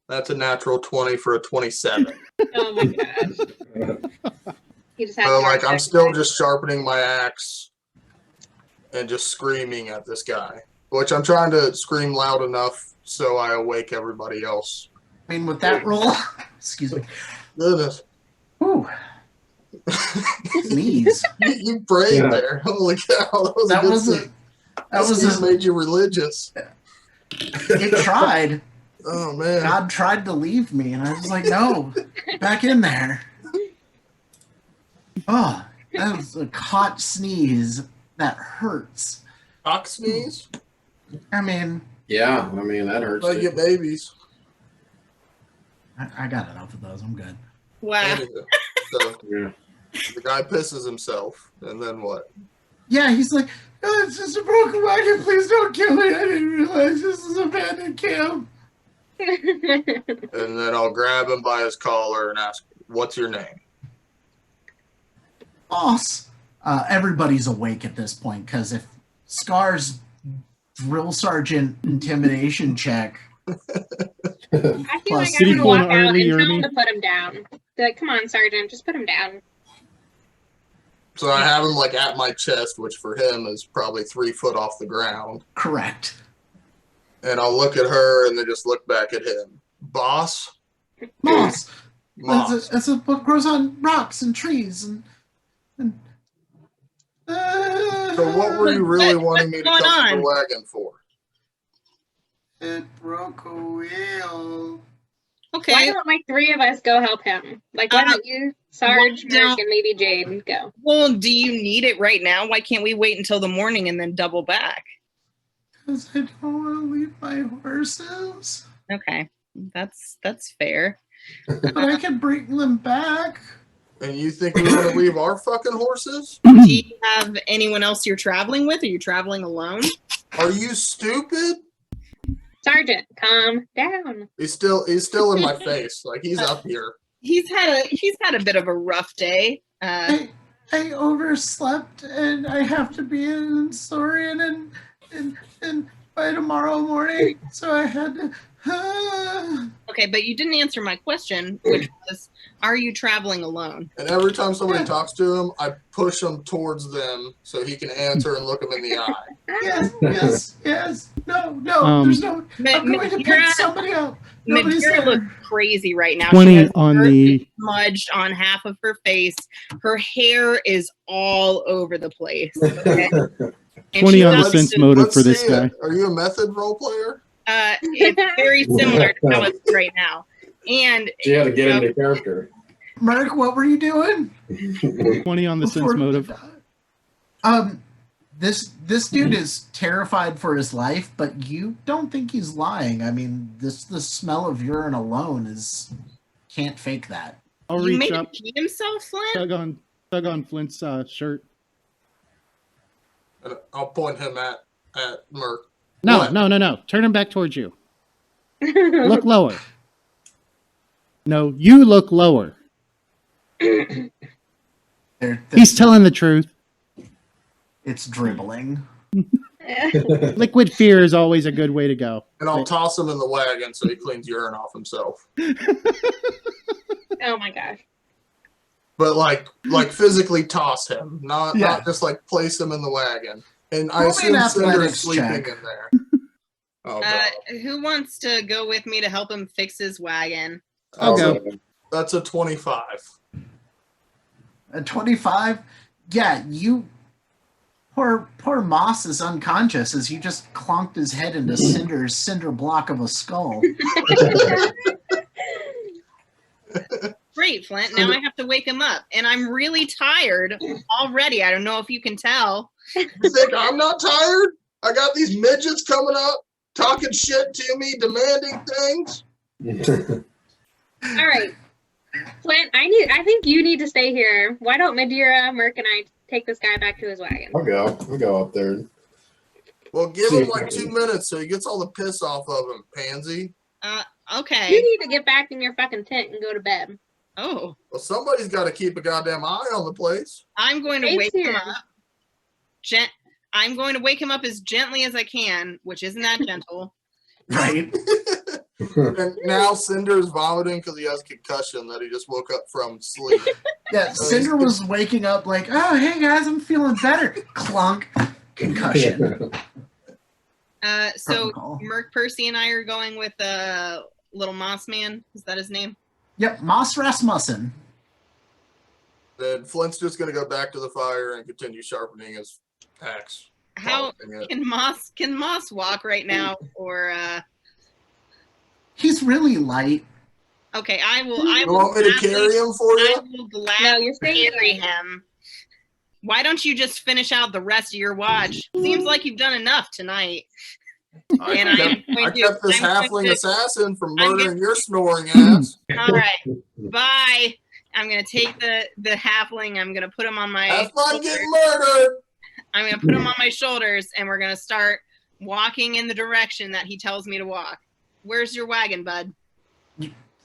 That's a natural 20 for a 27. Oh my gosh. He just had So, a heart I'm attack. still just sharpening my axe and just screaming at this guy, which I'm trying to scream loud enough so I awake everybody else. I mean, with that roll, excuse me. Goodness. Ooh. Sneeze. You prayed there. Holy cow. That was a good thing. That was made you religious. It tried. Oh, man. God tried to leave me, and I was like, no, back in there. Oh, that was a caught sneeze. That hurts. Cock sneeze? I mean, Yeah, that hurts. Like your babies. I got enough of those. I'm good. Wow. Anywho, so Yeah. the guy pisses himself, and then what? Yeah, he's like, oh, it's just a broken wagon. Please don't kill me. I didn't realize this is abandoned camp. And then I'll grab him by his collar and ask, what's your name? Boss. Everybody's awake at this point because if Scar's drill sergeant intimidation check. I feel like Did he I'm gonna pull walk an out and early tell Ernie? him to put him down. Be like, come on, Sergeant, just put him down. So I have him like at my chest, which for him is probably 3 foot off the ground. Correct. And I'll look at her and then just look back at him. Boss? Moss. Moss. That's what grows on rocks and trees and So what were you really wanting me to What's come going to the on? wagon for? It broke a wheel. Why Okay. don't like 3 of us go help him? Like, why don't you, Sarge, why don't- Merc, and maybe Jade go? Well, do you need it right now? Why can't we wait until the morning and then double back? Because I don't want to leave my horses. Okay, that's fair. But I can bring them back. And you think we want to leave our fucking horses? Do you have anyone else you're traveling with? Are you traveling alone? Are you stupid? Sergeant, calm down. He's still in my face. Like he's up here. He's had a bit of a rough day. I overslept and I have to be in Sorian and by tomorrow morning. So I had to. Okay, but you didn't answer my question, which was, are you traveling alone? And every time somebody talks to him, I push him towards them so he can answer and look him in the eye. Yes. No. There's no. Ma- I'm going to pick somebody up. Nobody's Madeira there. looks crazy right now. 20 She has on dirt the- smudged on half of her face. Her hair is all over the place. Okay? And 20 she on the loves sense to- motive Let's for this see it. guy. Are you a method role player? It's very similar to how it's right now. And She had to get into character. Merc, what were you doing? 20 on the sense Before- motive. This dude is terrified for his life, but you don't think he's lying. I mean, the smell of urine alone can't fake that. I'll you reach made him up, pee himself, Flint? tug on Flint's shirt. And I'll point him at Merc. No, What? no. Turn him back towards you. Look lower. No, you look lower. He's telling the truth. It's dribbling. Liquid fear is always a good way to go. And I'll toss him in the wagon so he cleans urine off himself. Oh my gosh. But like physically toss him, not Yeah. just like place him in the wagon. And I Roll me assume an Cinder's athletics sleeping check. in there. Oh god. Who wants to go with me to help him fix his wagon? I'll go. That's a 25. A 25? Yeah, you. Poor Moss is unconscious as you just clonked his head into cinder block of a skull. Great, Flint. Now I have to wake him up. And I'm really tired already. I don't know if you can tell. You think I'm not tired? I got these midgets coming up, talking shit to me, demanding things. All right. Flint, I think you need to stay here. Why don't Madeira, Merc, and I take this guy back to his wagon? I'll go up there. Well, give him like 2 minutes so he gets all the piss off of him, pansy. Okay. You need to get back in your fucking tent and go to bed. Oh, Well, somebody's got to keep a goddamn eye on the place. I'm going to It's wake him here. up. I'm going to wake him up as gently as I can, which isn't that gentle. Right? And now Cinder's vomiting because he has concussion that he just woke up from sleep. Yeah, Cinder was waking up like, oh, hey guys, I'm feeling better. Clunk. Concussion. So Protocol. Merc, Percy, and I are going with little Moss Man. Is that his name? Yep, Moss Rasmussen. Then Flint's just going to go back to the fire and continue sharpening his axe. How polishing it. can Moss walk right now? Or He's really light. okay, I will. You want me to carry him for I you? will No, gladly you're staying carry here. him. Why don't you just finish out the rest of your watch? Seems like you've done enough tonight. And I kept this I'm going halfling to- assassin from I'm murdering your snoring ass. All right, bye. I'm gonna take the halfling. I'm gonna put him on my. Have fun shoulders. getting murdered. I'm gonna put him on my shoulders, and we're gonna start walking in the direction that he tells me to walk. Where's your wagon, bud?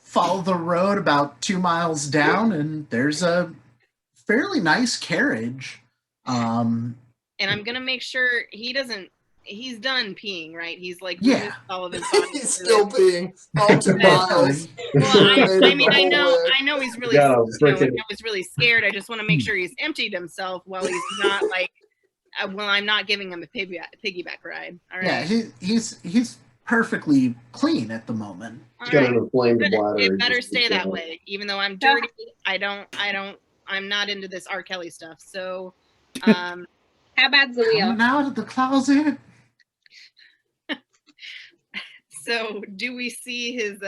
Follow the road about 2 miles down, and there's a fairly nice carriage. And I'm gonna make sure he doesn't. He's done peeing, right? He's like Yeah. all of his body. He's still peeing all 2 miles. Well, I mean, I know I know he's really, Got a I freaking. know he's really scared. I just want to make sure he's emptied himself while he's not like, well, I'm not giving him a piggyback ride. All right. Yeah, he's perfectly clean at the moment. All He's got right. an inflamed Good. bladder. It He better just stay keeps that going. way. Even though I'm dirty, I'm not into this R. Kelly stuff. So, How bad's the wheel? Coming out of the closet. so do we see his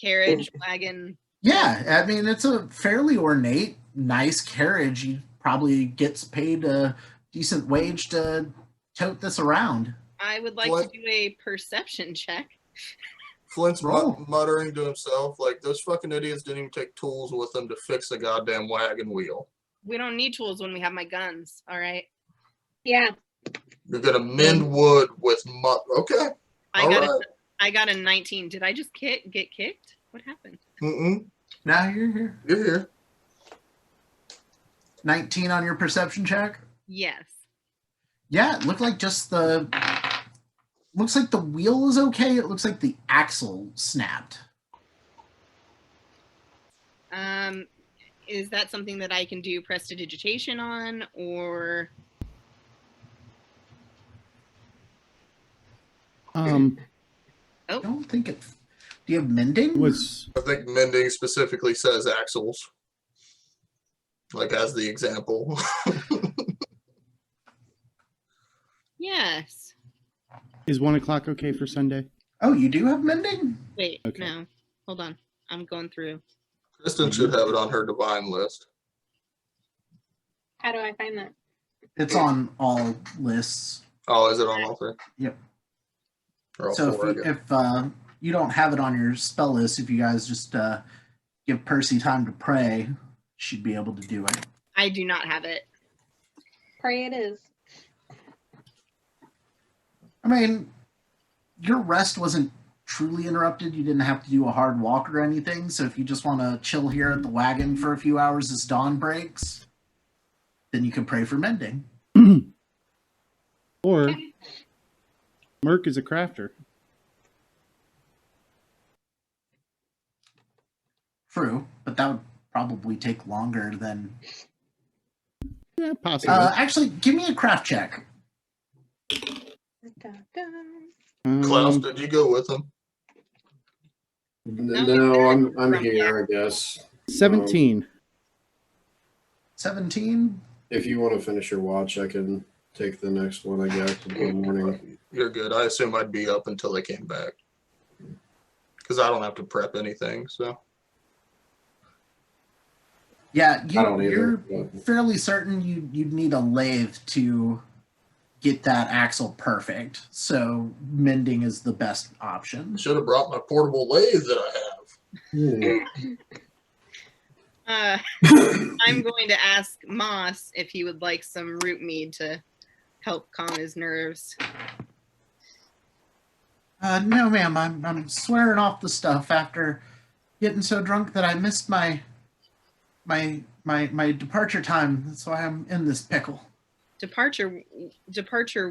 carriage wagon? Yeah, I mean it's a fairly ornate, nice carriage. He probably gets paid a decent wage to tote this around. I would like What? to do a perception check. Flint's Roll. muttering to himself, like, those fucking idiots didn't even take tools with them to fix the goddamn wagon wheel. We don't need tools when we have my guns. All right. Yeah. You're gonna mend wood with okay. I got a 19. Did I just get kicked? What happened? Now you're here. You're here. 19 on your perception check. Yes. Yeah, it looked like just looks like the wheel is okay. It looks like the axle snapped. Is that something that I can do prestidigitation on, or I don't think it. Do you have mending? Was I think mending specifically says axles. Like as the example. yes? is 1 o'clock okay for Sunday? Oh, you do have mending? Wait, Okay. no. Hold on. I'm going through. Kristen should have it on her divine list. How do I find that? It's on all lists. Oh, is it on all three? Yep. Or all So four, I guess. if you don't have it on your spell list, if you guys just give Percy time to pray, she'd be able to do it. I do not have it. Pray it is. I mean, your rest wasn't truly interrupted. You didn't have to do a hard walk or anything. So if you just want to chill here at the wagon for a few hours as dawn breaks, then you can pray for mending. Or Merc is a crafter. True, but that would probably take longer than. Yeah, possibly. Actually, give me a craft check. Klaus, did you go with him? No, I'm here, I guess. 17. 17. If you want to finish your watch, I can take the next one, I guess, until morning. You're good. I assume I'd be up until they came back. Because I don't have to prep anything, so. Yeah, I don't either. you're but- fairly certain you'd need a lathe to get that axle perfect. So mending is the best option. Should have brought my portable lathe that I have. I'm going to ask Moss if he would like some root mead to help calm his nerves. No, ma'am. I'm swearing off the stuff after getting so drunk that I missed my departure time. That's why I'm in this pickle. Departure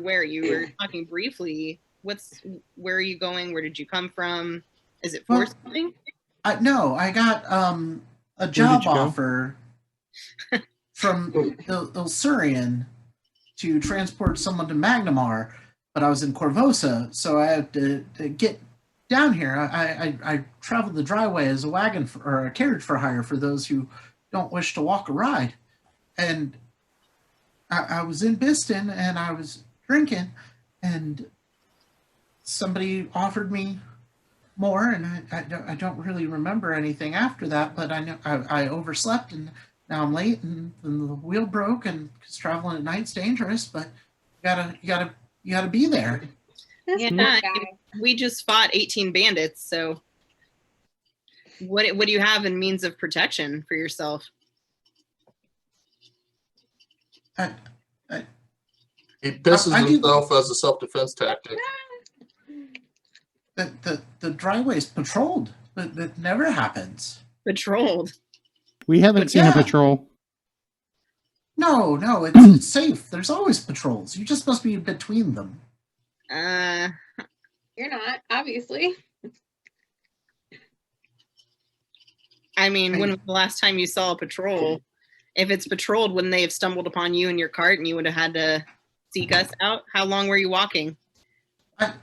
where? You were talking briefly. Where are you going? Where did you come from? Is it for something? No, I got a job offer from Ilsurian to transport someone to Magnamar, but I was in Corvosa, so I had to get down here. I traveled the driveway as a wagon or a carriage for hire for those who don't wish to walk a ride. And I was in Biston and I was drinking, and somebody offered me more, and I don't really remember anything after that, but I know I overslept and now I'm late, and the wheel broke, and because traveling at night's dangerous, but you gotta be there. This Yeah, poor guy. we just fought 18 bandits, so what do you have in means of protection for yourself? He pisses I do- himself as a self-defense tactic. The driveway's patrolled, but that never happens. Patrolled. We haven't seen Yeah. a patrol. No, it's safe. There's always patrols. You just must be between them. You're not, obviously. I mean, when was the last time you saw a patrol? If it's patrolled, wouldn't they have stumbled upon you in your cart and you would have had to seek us out? How long were you walking? I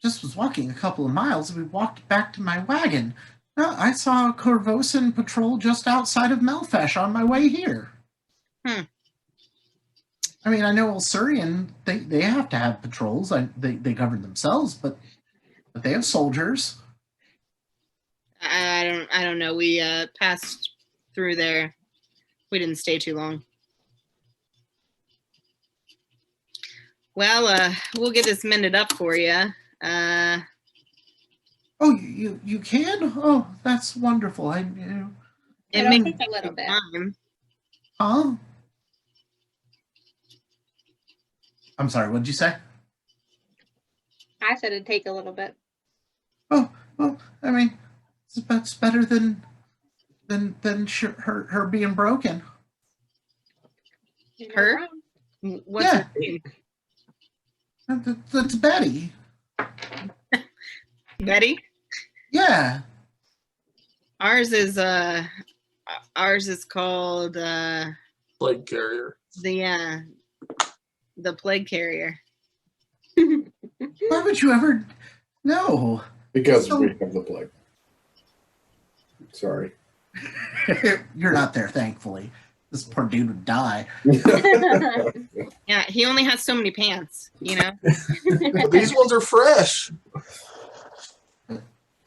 just was walking a couple of miles and we walked back to my wagon. No, I saw a Corvosan patrol just outside of Melfesh on my way here. Hmm. I mean, I know Ulsurian, they have to have patrols. They govern themselves, but they have soldiers. I don't know. We passed through there. We didn't stay too long. Well, we'll get this mended up for you. Oh, you can? Oh, that's wonderful. It It'll may take take a little some bit. time. Huh? I'm sorry, what did you say? I said it'd take a little bit. Oh, well, I mean, it's better than her being broken. You're not Her? wrong. What's Yeah. her name? That's Betty. Betty? Yeah. Ours is called Plague carrier. the plague carrier. Why would you ever? No. Because So- we have the plague. Sorry. You're not there, thankfully. This poor dude would die. Yeah, he only has so many pants, you know. But these ones are fresh.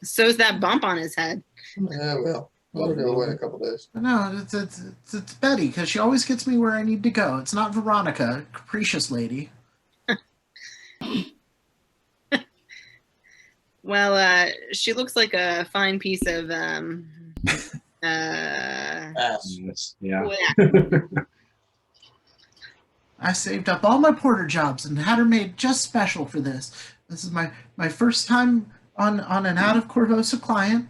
So's that bump on his head. Yeah, well, that'll go away in a couple days. No, it's Betty, because she always gets me where I need to go. It's not Veronica, capricious lady. Well, she looks like a fine piece of Ass. Yes. Yeah. I saved up all my porter jobs and had her made just special for this. This is my first time on an out of Corvosa client.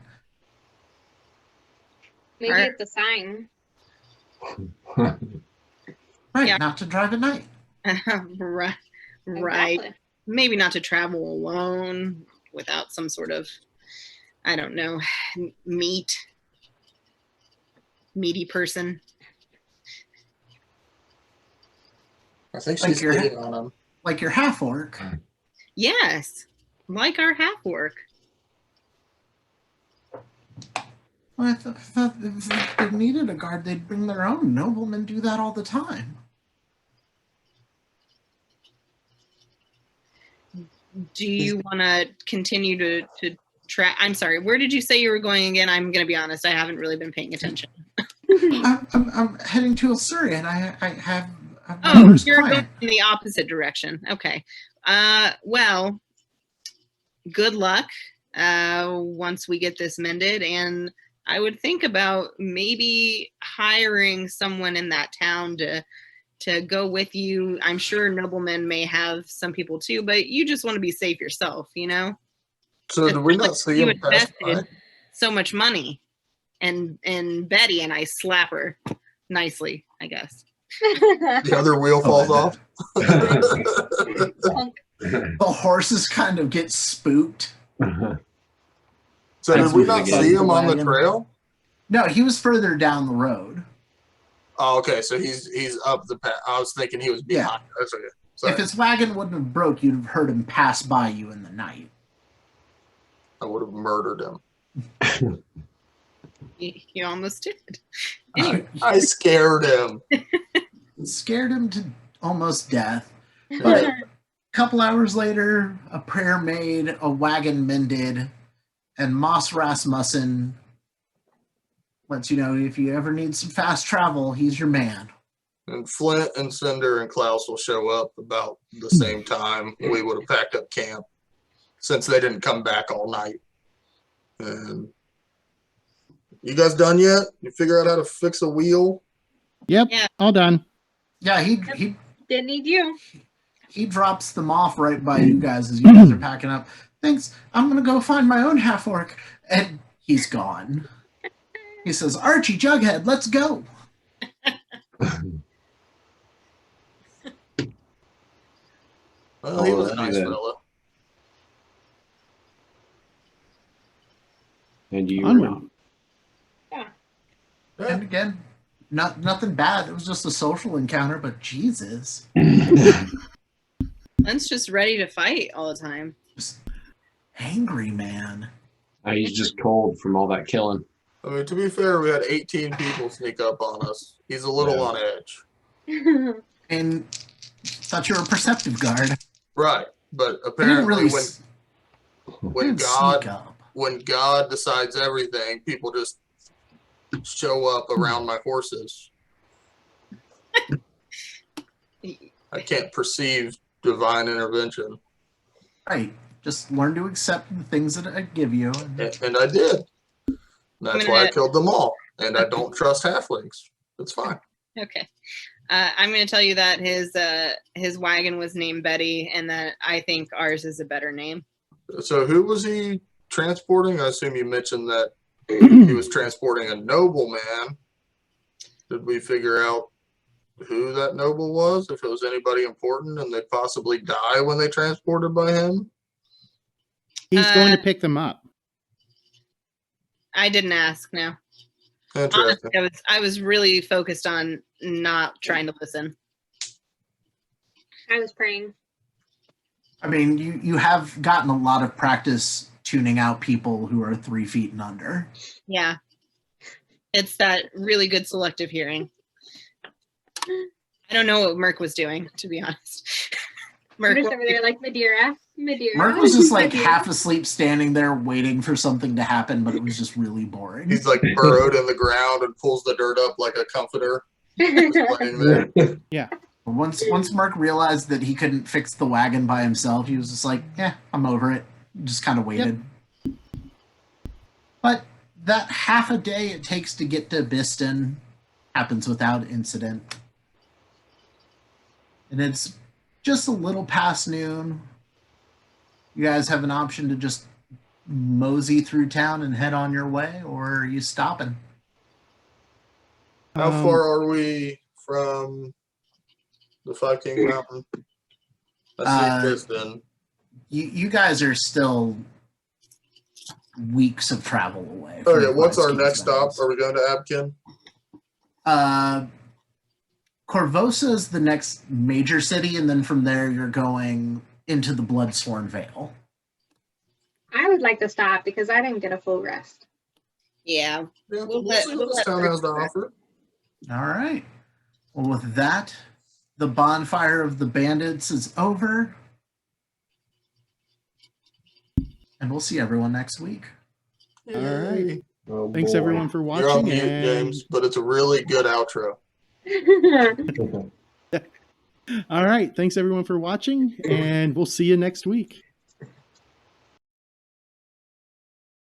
Maybe Alright. it's a sign. Right, Yeah. not to drive at night. right. Exactly. Maybe not to travel alone without some sort of, I don't know, meaty person. I think Like she's your- hitting on him. Like your half orc. Yes, like our half orc. Well, I thought if they needed a guard, they'd bring their own. Noblemen do that all the time. Do you want to continue to track? I'm sorry, where did you say you were going again? I'm going to be honest, I haven't really been paying attention. I'm heading to Illyria, and I have my Oh, first you're going client. in the opposite direction. Okay. Well, good luck once we get this mended. And I would think about maybe hiring someone in that town to go with you. I'm sure noblemen may have some people too, but you just want to be safe yourself, you know? So do we not see You him pass by? invested so much money and Betty, and I slap her nicely, I guess. The other wheel falls off. The horses kind of get spooked. So did we not Again. see him on the Wagon. trail? No, he was further down the road. Oh, okay. So he's up the path. I was thinking he was behind. That's okay. Sorry. If his wagon wouldn't have broke, you'd have heard him pass by you in the night. I would have murdered him. You almost did. Anyway. I scared him. Scared him to almost death. But a couple hours later, a prayer made, a wagon mended, and Moss Rasmussen lets you know if you ever need some fast travel, he's your man. And Flint and Cinder and Klaus will show up about the same time we would have packed up camp, since they didn't come back all night. And you guys done yet? You figure out how to fix a wheel? Yep, Yeah. all done. Yeah, he Didn't need you. he drops them off right by you guys as you guys are packing up. Thanks. I'm gonna go find my own half orc, and he's gone. He says, "Archie, Jughead, let's go." Well, he Oh, was a that'd be nice good. fella. And you were Onward. not. And again, nothing bad. It was just a social encounter, but Jesus. Glenn's just ready to fight all the time. Just angry man. He's just cold from all that killing. I mean, to be fair, we had 18 people sneak up on us. He's a little on edge. And thought you were a perceptive guard. Right. But I didn't apparently really when sneak up. when God decides everything, people just show up around my horses. I can't perceive divine intervention. Right. Just learn to accept the things that I give you. And I did. And that's why I killed them all. And I don't trust halflings. It's fine. Okay. I'm going to tell you that his wagon was named Betty, and that I think ours is a better name. So who was he transporting? I assume you mentioned that he was transporting a nobleman. Did we figure out who that noble was? If it was anybody important and they possibly die when they transported by him? He's going to pick them up. I didn't ask. No. Interesting. Honestly, I was really focused on not trying to listen. I was praying. I mean, you have gotten a lot of practice tuning out people who are 3 feet and under. Yeah. It's that really good selective hearing. I don't know what Merc was doing, to be honest. I'm just over there like Madeira. Mark was just like half asleep standing there waiting for something to happen, but it was just really boring. He's like burrowed in the ground and pulls the dirt up like a comforter. Just laying there. Yeah. Once Mark realized that he couldn't fix the wagon by himself, he was just like, yeah, I'm over it. Just kind of waited. Yep. But that half a day it takes to get to Biston happens without incident. And it's just a little past noon. You guys have an option to just mosey through town and head on your way, or are you stopping? How far are we from the Five King Mountain? I see Biston. You guys are still weeks of travel away. Okay, what's our next stop? Are we going to Abkin? Corvosa is the next major city, and then from there you're going into the Bloodsworn Vale. I would like to stop because I didn't get a full rest. Yeah. Yeah, we'll see what this town has to offer. All right. Well, with that, the bonfire of the bandits is over. And we'll see everyone next week. All right. Oh, Thanks boy. everyone for You're on watching. mute, And... James, but it's a really good outro. All right. Thanks everyone for watching, and we'll see you next week.